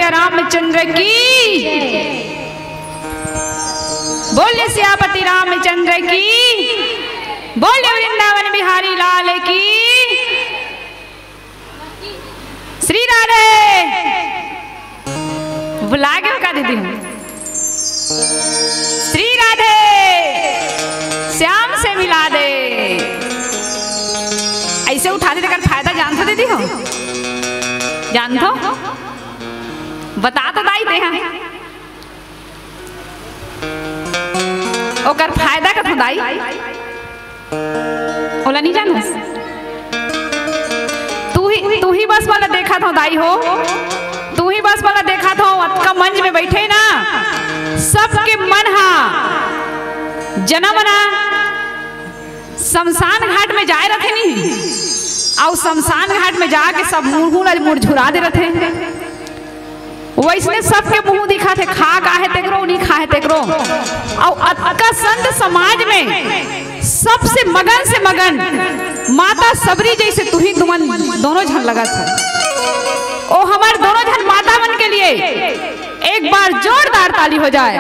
Speaker 2: रामचंद्र की, बोले सियापति रामचंद्र की, बोले वृंदावन बिहारी लाल की। श्री राधे बुला के का दीदी हूँ। श्री राधे श्याम से मिला दे। ऐसे उठा दे कर फायदा जानते दीदी हो, जानतो बता तो दाई दे हैं ओकर फायदा का दाई ओला नहीं जानस। तू ही बस वाला देखा था दाई हो, तू ही बस वाला देखा था अतका मंच में बैठे ना, सबके मन हा जनमना शमशान घाट में जाए रखे नहीं, और शमशान घाट में जाके सब मुंह मुरझुरा दे रहे। वैसने सबके मुंह दिखा थे, खा का है तेकरो नहीं खा है तेकरो। और अतका संत समाज में सबसे मगन से मगन माता सबरी जैसे तू ही तुमन दोनों झन लगा था। ओ हमारे दोनों झन माता मन के लिए एक बार जोरदार ताली हो जाए।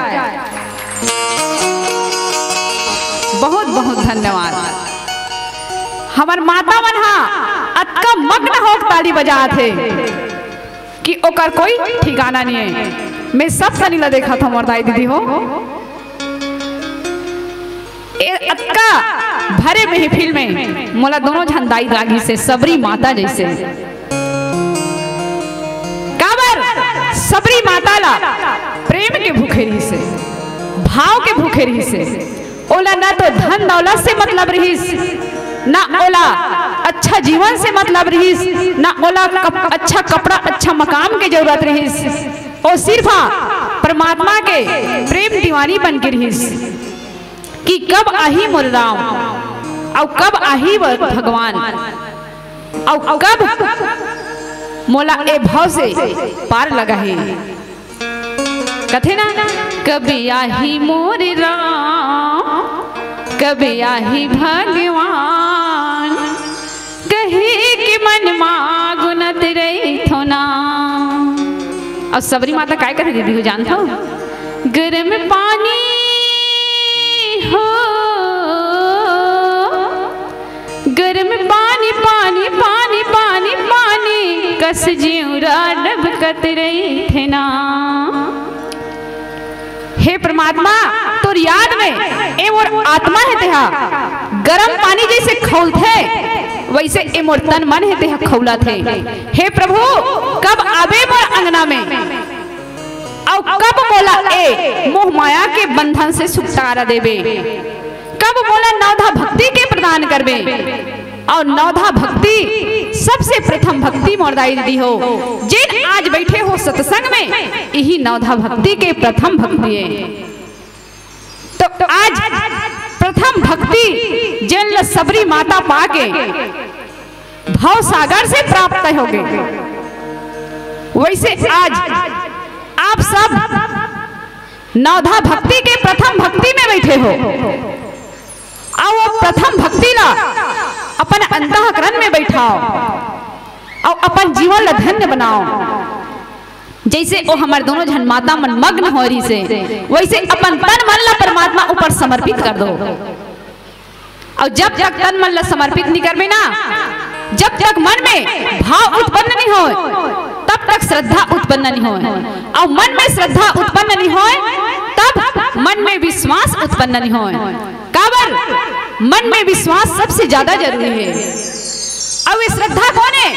Speaker 2: बहुत बहुत धन्यवाद। हमार माता मन हा अतका मग्न होकर ताली बजा थे कि ओकर कोई ठिकाना नहीं है। मैं सब सनीला देखा था मोरदाई दीदी हो, अतका भरे महफिल में मोला दोनों झंदाई लागी से सबरी माता जैसे। काबर सबरी माता ला प्रेम के भूखे रही से, भाव के भूखे रही से। ओला ना तो धन दौलत से मतलब रहीस, ना ओला अच्छा जीवन से मतलब रहीस, ना ओला अच्छा कपड़ा अच्छा मकाम के जरूरत रहीस। और सिर्फ परमात्मा के प्रेम दीवानी बन के रहीस कि कब आही मोर राम और कब आही भगवान और कब मोला ए भाव से पार लगा है। कथे ना कभी आही मोर राम कभी आही भगवान, कहे कि मन मागुनत रही थो ना। और सबरी माता काय करे दीदी हो जानते हो, गर्म पानी हो गर्म पानी पानी पानी पानी पानी कस जिउरा डबकत रही थे ना। हे परमात्मा तोर याद में ए मोर आत्मा है तेहा गरम पानी जैसे खौल थे, वैसे ए मोर तन मन है तेहा खौला थे। हे प्रभु कब आवे मोर अंगना में और कब मोला ए मोह माया के बंधन से छुटकारा देवे, कब मोला नवधा भक्ति के प्रदान करवे। और नवधा भक्ति सबसे प्रथम भक्ति मोरदाई दीदी हो, जिन आज बैठे हो सत्संग में, यही नवधा भक्ति के प्रथम भक्ति है। भक्ति जिन सबरी माता पाके भाव सागर से प्राप्त होगे, वैसे आज आप सब नवधा भक्ति के प्रथम भक्ति में बैठे हो और वो प्रथम भक्ति ला अपन अंतःकरण में बैठाओ और अपन जीवन ला धन्य बनाओ। जैसे वो हमारे दोनों जन माता मन मग्न हो रही से, वैसे अपन तन मन ला परमात्मा ऊपर समर्पित कर दो। और जब तक तन मन ला समर्पित नहीं करबे ना, जब तक मन में भाव उत्पन्न नहीं हो, तब तक श्रद्धा उत्पन्न नहीं हो, और मन में श्रद्धा उत्पन्न नहीं हो, तब मन में विश्वास उत्पन्न नहीं हो। काबर मन में विश्वास सबसे ज्यादा जरूरी है। और ये श्रद्धा कौन है?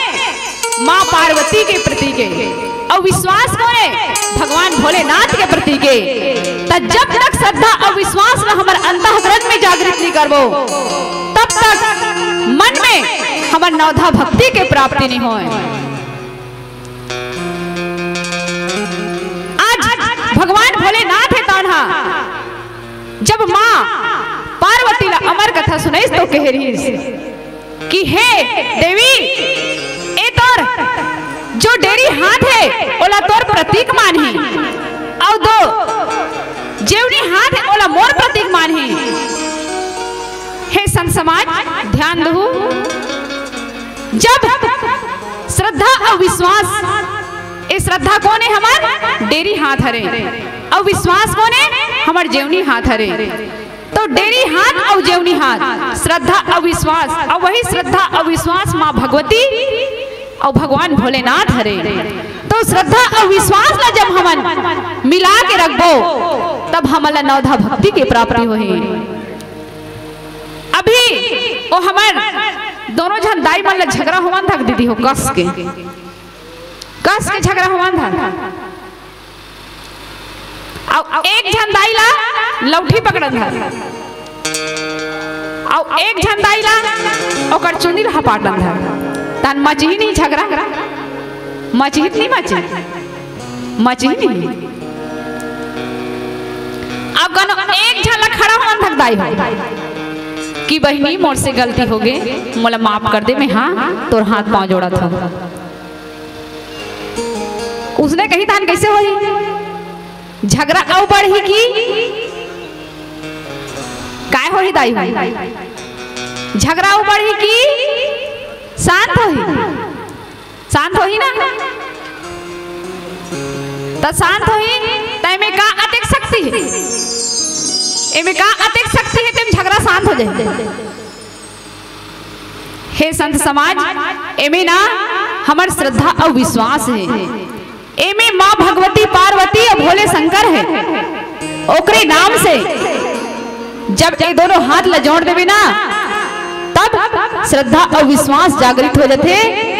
Speaker 2: माँ पार्वती के प्रति के, और विश्वास कौन है? भगवान भोलेनाथ के प्रति के। तब जब तक श्रद्धा और विश्वास न हमारे अंतःकरण में जागृत नहीं करबो, तब तक मन में हमारे नवधा भक्ति के प्राप्ति नहीं हो। आज भगवान भोलेनाथ है तान्हा, जब माँ पार्वती ला अमर कथा सुनाई तो कह रही कि हे देवी, ए तोर जो डेरी हाथ है ओला तोर प्रतीक मान ही, और दो जेवनी हाथ है ओला मोर प्रतीक मान ही। हे संत समाज ध्यान दो, जब श्रद्धा और विश्वास, ये श्रद्धा कौन है? हमार डेरी हाथ हरे, और विश्वास कौन है? हमार जेवनी हाथ हरे। तो डेरी हाथ और जेवनी हाथ, श्रद्धा और विश्वास, और वही श्रद्धा और विश्वास माँ भगवती और भगवान भोलेनाथ हरे। तो श्रद्धा और विश्वास ला जब हमन मिला के रखबो, तब हमला नवधा भक्ति की प्राप्ति होही। अभी वो हमार दोनों जन दाई मन ला झगड़ा हुआन था दीदी हो, कस के झगड़ा हुआन था। और एक जन दाई ला लौठी पकड़न था, और एक जन दाई ला ओकर चुनी ला पाटन था। तन मची ही नहीं झगड़ा, मचहित नहीं मची नहीं। अब गनो एक झला खड़ा हुआन था दाई हो कि बहनी मोर से गलती हो गई, मोला माफ कर दे, मैं हाँ तोर हाथ पांव जोड़ा था। उसने कही तान कैसे होई? झगड़ा और बढ़ी की काय होही दाई होई? झगड़ा और बढ़ी की शांत होही ना? तो शांत होही तय में का अतिक शक्ति है? एमे का अतिक शक्ति है तुम झगड़ा शांत हो जाए? हे संत समाज, एमे ना हमार श्रद्धा और विश्वास है। एमे माँ भगवती पार्वती और भोले शंकर है, ओकरे नाम से जब ये दोनों हाथ ला जोड़ देवे ना, तब श्रद्धा और विश्वास जागृत हो जाते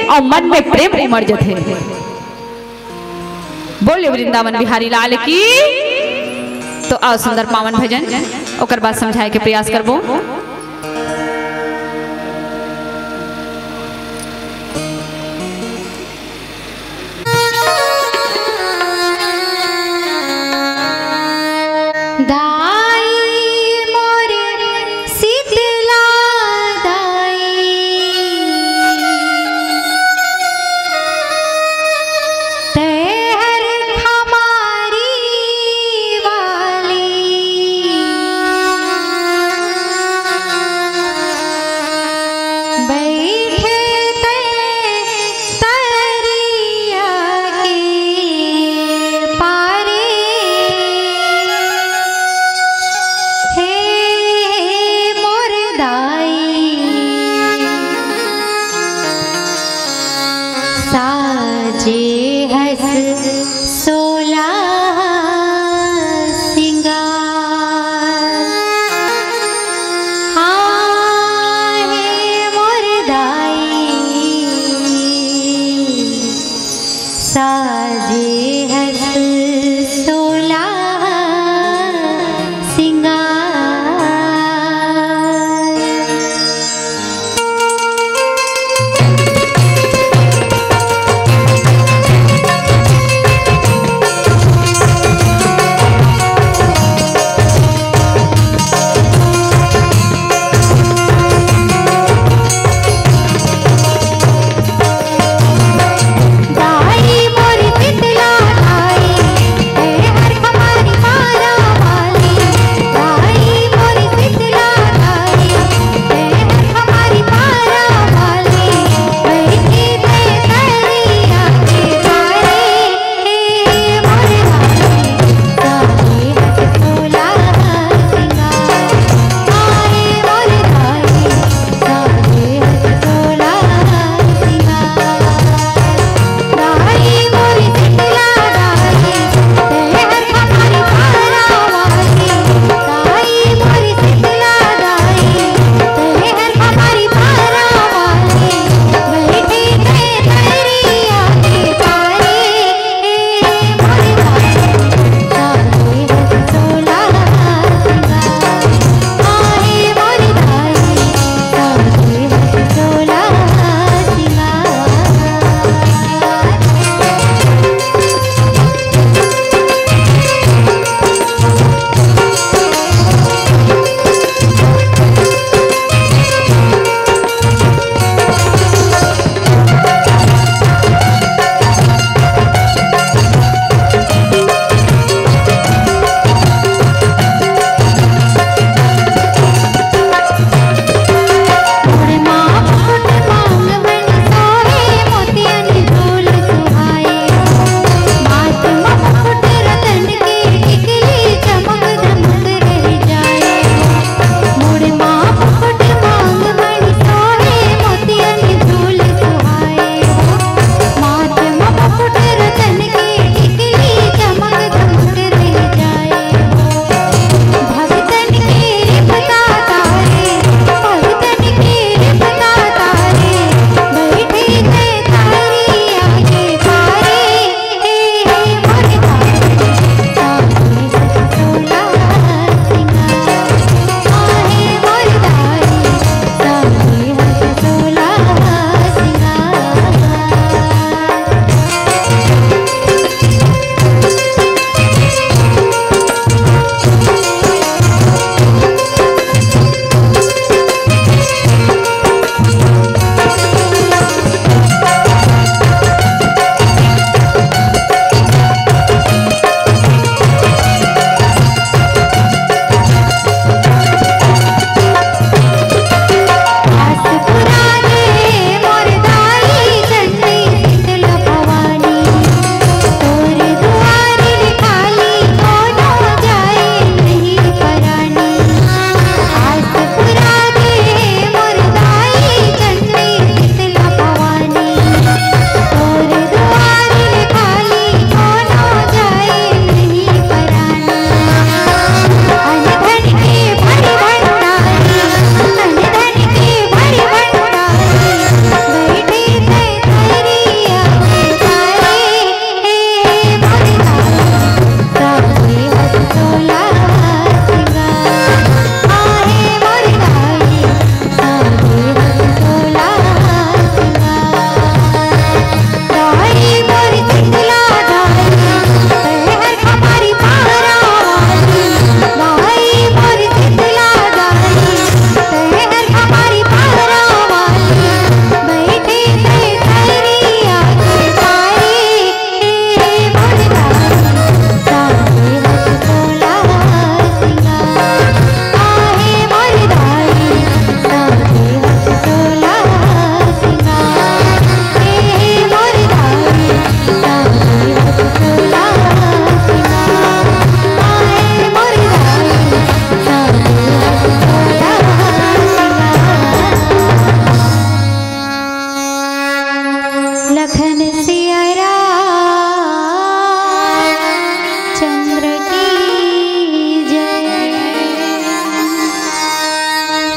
Speaker 2: और मन में प्रेम उमड़ जाते। बोले वृंदावन बिहारी लाल की। तो आओ सुंदर पावन भजन ओकर बाद समझाए के प्रयास करबो।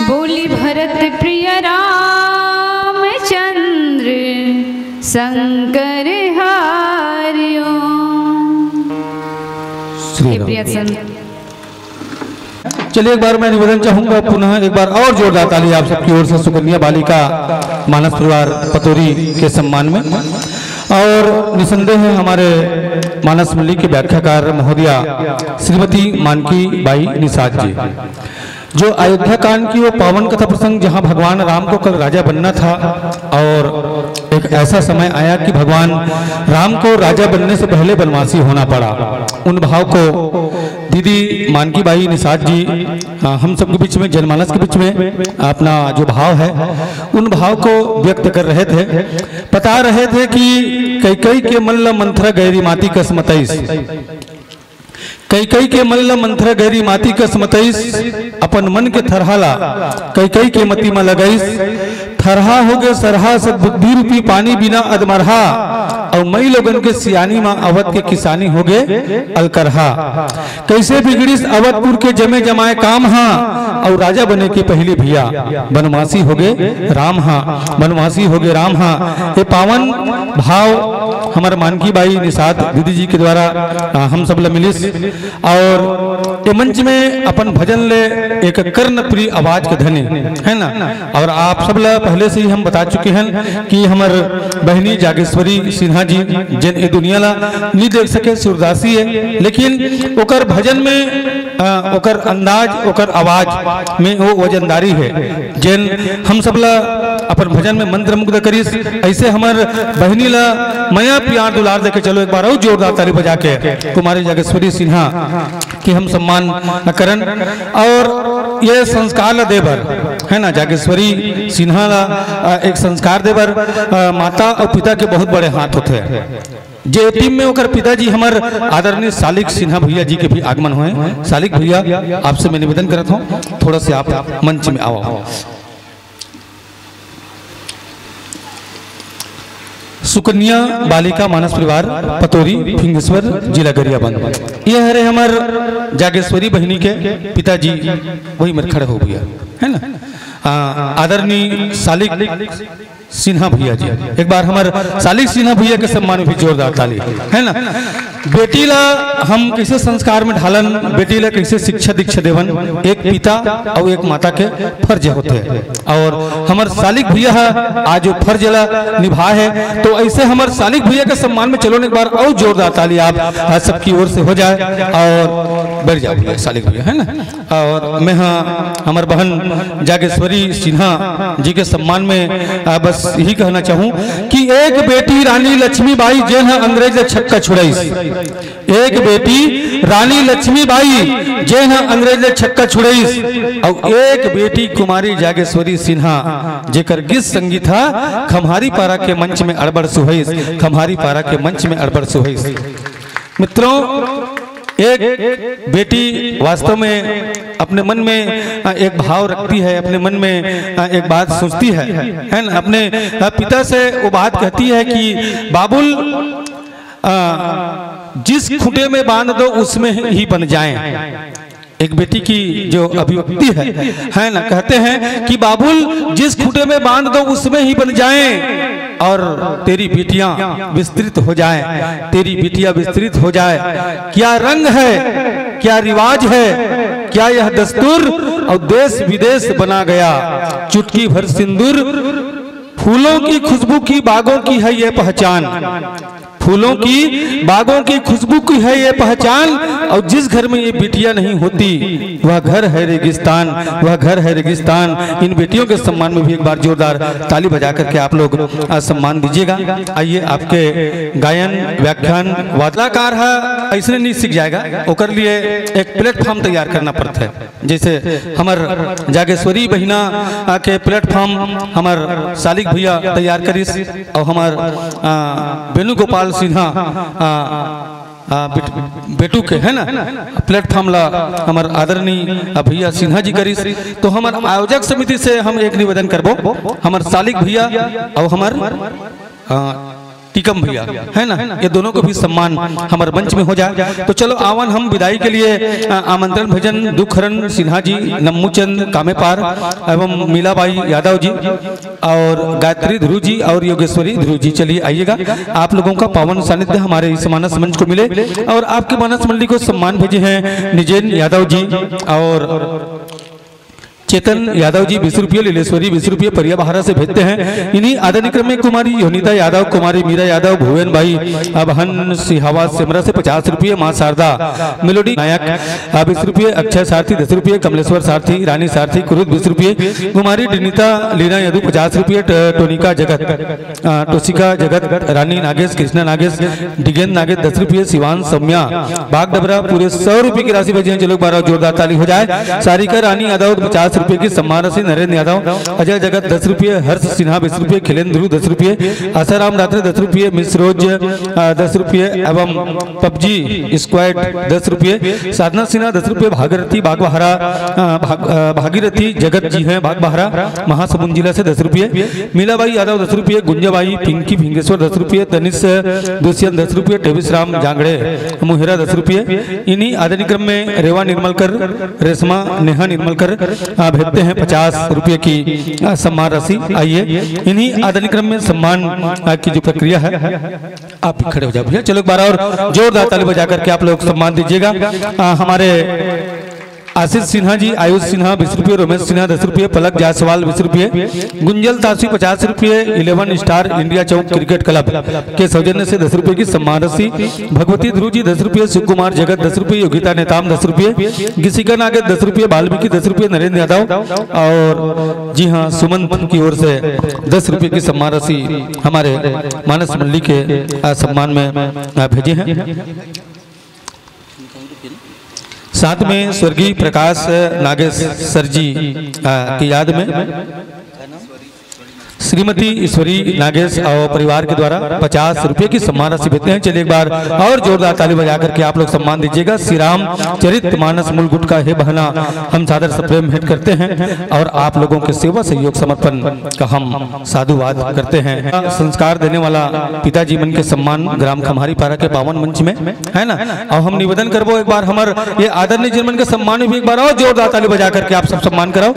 Speaker 2: बोली भरत प्रिय रामचंद्र शंकर हरिओ।
Speaker 1: चलिए एक बार मैं निवेदन चाहूंगा, पुनः एक बार और जोरदार ताली आप सबकी ओर से सुकन्या बालिका मानस परिवार पतोरी के सम्मान में। और निसंदेह हमारे मानस मंडली के व्याख्याकार महोदया श्रीमती मानकी बाई निषाद जी, जो अयोध्या कांड की वो पावन कथा प्रसंग जहां भगवान राम को कल राजा बनना था और एक ऐसा समय आया कि भगवान राम को राजा बनने से पहले बनवासी होना पड़ा, उन भाव को दीदी मानकी बाई निषाद जी हम सबके बीच में, जनमानस के बीच में अपना जो भाव है उन भाव को व्यक्त कर रहे थे। बता रहे थे कि कैकई के मल्ल मंथरा गैरी माती कसमतईस, कैकई के मल्ल मंथरा गैरी माती कसमतईस, अपन मन के थरहाला कैकई के मती में लगईस, थरहा हो गए सरहा सद्बुद्धि रूपी पानी बिना अदमरहा, और मई लोगन के सियानी माँ अवध के किसानी हो गए अलकरहा। कैसे बिगड़िस अवधपुर के जमे जमाए काम हा, और राजा बने के पहले भैया बनवासी हो गए राम हा, बनवासी हो गए राम हा। ये पावन भाव हमारे मानकी बाई निषाद दीदी जी के द्वारा हम सब मिलिस, और ये मंच में अपन भजन ले एक कर्ण प्रिय आवाज के धनी है ना। और आप सब पहले से ही हम बता चुके हैं कि हमार बहनी जागेश्वरी सिन्हा जी जिन ए दुनिया ला नहीं देख सके सूरदासी है, लेकिन ओकर भजन में ओकर अंदाज ओकर आवाज में वो वजनदारी है जिन हम सब ला अपन भजन में मंत्र मुग्ध करीस। ऐसे हमार बहनी ला मया प्यार दुलार देके चलो एक बार और जोरदार ताली बजा के कुमारी जागेश्वरी सिन्हा की हम सम्मान करन। और ये संस्कार ला देवर है ना, जागेश्वरी सिन्हा ला एक संस्कार देवर माता और पिता के बहुत बड़े हाथ होते हैं। जे टीम में होकर पिताजी हमारे आदरणीय सालिक सिन्हा भैया जी के भी आगमन हुए। सालिक भैया आपसे मैं निवेदन करता हूँ थोड़ा से आप मंच में आओ। सुकन्या बालिका मानस परिवार पतोरी फिंगेश्वर जिला गरियाबंद, ये हरे हमार जागेश्वरी बहनी के पिताजी वही मेरे खड़े हो गया है ना, आदरणीय सालिक सिन्हा भैया जी। एक बार हमारे सालिक सिन्हा भैया के सम्मान में भी जोरदार ताली है ना। बेटी ला हम कैसे संस्कार में ढालन, बेटी ला कैसे शिक्षा दीक्षा देवन, एक पिता और एक माता के फर्ज होते हैं। और हमारे सालिक भैया आज जो फर्ज ला निभा है, तो ऐसे हमारे सालिक भैया के सम्मान में चलो एक बार और जोरदार ताली आप सबकी ओर से हो जाए और बैठ जाओ सालिक भैया है ना। और मैं हमारे बहन जागेश्वरी सिन्हा जी के सम्मान में बस यही कहना चाहूं कि एक बेटी रानी लक्ष्मीबाई जेन अंग्रेज छक्का छुड़ाईस, एक बेटी रानी लक्ष्मीबाई जेन अंग्रेज छक्का छुड़ाईस, और एक बेटी कुमारी जागेश्वरी सिन्हा जेकर गीत संगीत था खम्हारी पारा के मंच में अड़बड़ सुहैस, खम्हारी पारा के मंच में अड़बड़ सुहैस। मित्रों, एक बेटी वास्तव में अपने मन में एक भाव रखती है, अपने मन में एक बात सोचती है ना। अपने पिता से वो बात कहती है कि बाबुल जिस खूंटे में बांध दो उसमें ही बन जाएं। एक बेटी की जो अभिव्यक्ति है ना, कहते हैं कि बाबुल जिस खूंटे में बांध दो उसमें ही बन जाएं, और तेरी बेटियां विस्तृत हो जाएं, तेरी बेटियां विस्तृत हो जाए। क्या रंग है, क्या रिवाज है, क्या यह दस्तूर, और देश विदेश बना गया चुटकी भर सिंदूर, फूलों की खुशबू की बागों की है ये पहचान, फूलों की बागों की खुशबू की है ये पहचान, और जिस घर में ये बेटियां नहीं होती वह घर है रेगिस्तान, वह घर है रेगिस्तान। इन बेटियों के सम्मान में भी एक बार जोरदार ताली बजा करके आप लोग सम्मान दीजिएगा। आइए, आपके गायन व्याख्यान वादलाकार है ऐसे नहीं सीख जाएगा, ओकर लिए एक प्लेटफॉर्म तैयार करना पड़ता है। जैसे हमार जागेश्वरी बहिना के प्लेटफॉर्म हमार सालिक भैया तैयार करिस, और हमार वेणुगोपाल सिन्हा बेटू के है ना प्लेटफॉर्म ला हमार आदरणीय भैया सिन्हा जी करिस। तो हमार आयोजक समिति से हम एक निवेदन करबो, हमार सालिक भैया और हमार टीकम भैया, है ना, ये दोनों को भी सम्मान हमारे मंच में हो जाए। तो चलो आवन हम विदाई के लिए आमंत्रण भजन दुखहरण सिन्हा जी, नम्मूचंद कामेपार एवं मीलाबाई यादव जी और गायत्री ध्रुव जी और योगेश्वरी ध्रुव जी, चलिए आइएगा। आप लोगों का पावन सानिध्य हमारे इस मानस मंच को मिले। और आपके मानस मंडली को सम्मान भेजे हैं निजेन यादव जी और चेतन यादव जी 20 रुपये, लीलेश्वरी 20 रुपये परिया बहारा से भेजते हैं। इन्हीं आदरणीय क्रम में कुमारी योनिता यादव, कुमारी मीरा यादव, भुवन भाई अबहन सिहावा सिमरा से 50 रुपये, माँ शारदा मेलोडी नायक 20 रुपये, अक्षय सारथी 10 रुपये, कमलेश्वर सारथी, रानी सारथी कुरुद 20 रुपये, कुमारी डिनिता लीना यदु 50 रुपये, टोनिका जगत टोसिका जगत, रानी नागेश, कृष्णा नागेश, डिगेन नागेश 10 रुपये, शिवान सौम्या बाग डबरा पूरे 100 रुपये की राशि भेजे हैं। चलो 12 जोरदार ताली हो जाए। सारिका रानी यादव 50 रुपये की सम्मान राशि, नरेंद्र यादव, अजय जगत 10 रुपये, हर्ष सिन्हा 20 रुपये, खिलेंद्र 10 रुपये, आसाराम रात्रे 10 रुपये, मिस रोज 10 रुपये एवं पबजी स्क्वाड 10 रुपये, साधना सिन्हा 10 रुपये, भागीरथी बागबहारा भागीरथी जगत जी हैं बागबहारा महासमुंद जिला से 10 रुपये, मीलाबाई यादव 10 रुपये, गुंजाबाई पिंकी भिंगेश्वर 10 रुपये, तनिष दुष्यंत 10 रुपये, टेविस राम जांगड़े मुहिरा 10 रुपये। इन्हीं आदरणीय क्रम में रेवा निर्मलकर, रेशमा नेहा निर्मलकर भेजते हैं 50 रुपये की सम्मान राशि। आइए इन्हीं आदरणीय क्रम में सम्मान की जो प्रक्रिया है आप भी खड़े हो जाओ भैया। चलो एक बार और जोरदार ताली बजा करके आप लोग सम्मान दीजिएगा। हमारे आशीष सिन्हा जी, आयुष सिन्हा 20 रुपये, रमेश सिन्हा 10 रुपये, पलक जायसवाल 20 रुपये, गुंजल तासी 50 रुपये, 11 स्टार इंडिया चौक क्रिकेट क्लब के सौजन्य से 10 रुपये की सम्मान राशि, भगवती ध्रुव जी 10 रुपये, शिव कुमार जगत 10 रुपये, योगिता नेताम 10 रुपये, गिसिका नागेश 10 रुपये, वाल्मीकि 10 रुपये, नरेंद्र यादव और जी हाँ सुमंत की ओर से 10 रुपये की सम्मान राशि हमारे मानस मंडली के सम्मान में भेजे हैं। साथ में स्वर्गीय प्रकाश नागेश सर जी की याद में श्रीमती ईश्वरी नागेश और परिवार के द्वारा 50 रुपये की सम्मान राशि भेजते हैं। चलिए एक बार और जोरदार ताली बजा करके आप लोग सम्मान दीजिएगा। श्री राम चरित मानस मूल गुट का हे बहना हम सादर सप्रेम भेंट करते हैं और आप लोगों के सेवा सहयोग समर्पण का हम साधुवाद करते हैं। संस्कार देने वाला पिताजी मन के सम्मान ग्राम खम्हारी पारा के पावन मंच में है ना। और हम निवेदन करबो एक बार हमारे ये आदरणीय जनमन के सम्मान में भी एक बार और जोरदार ताली बजा करके आप सब सम्मान कराओ।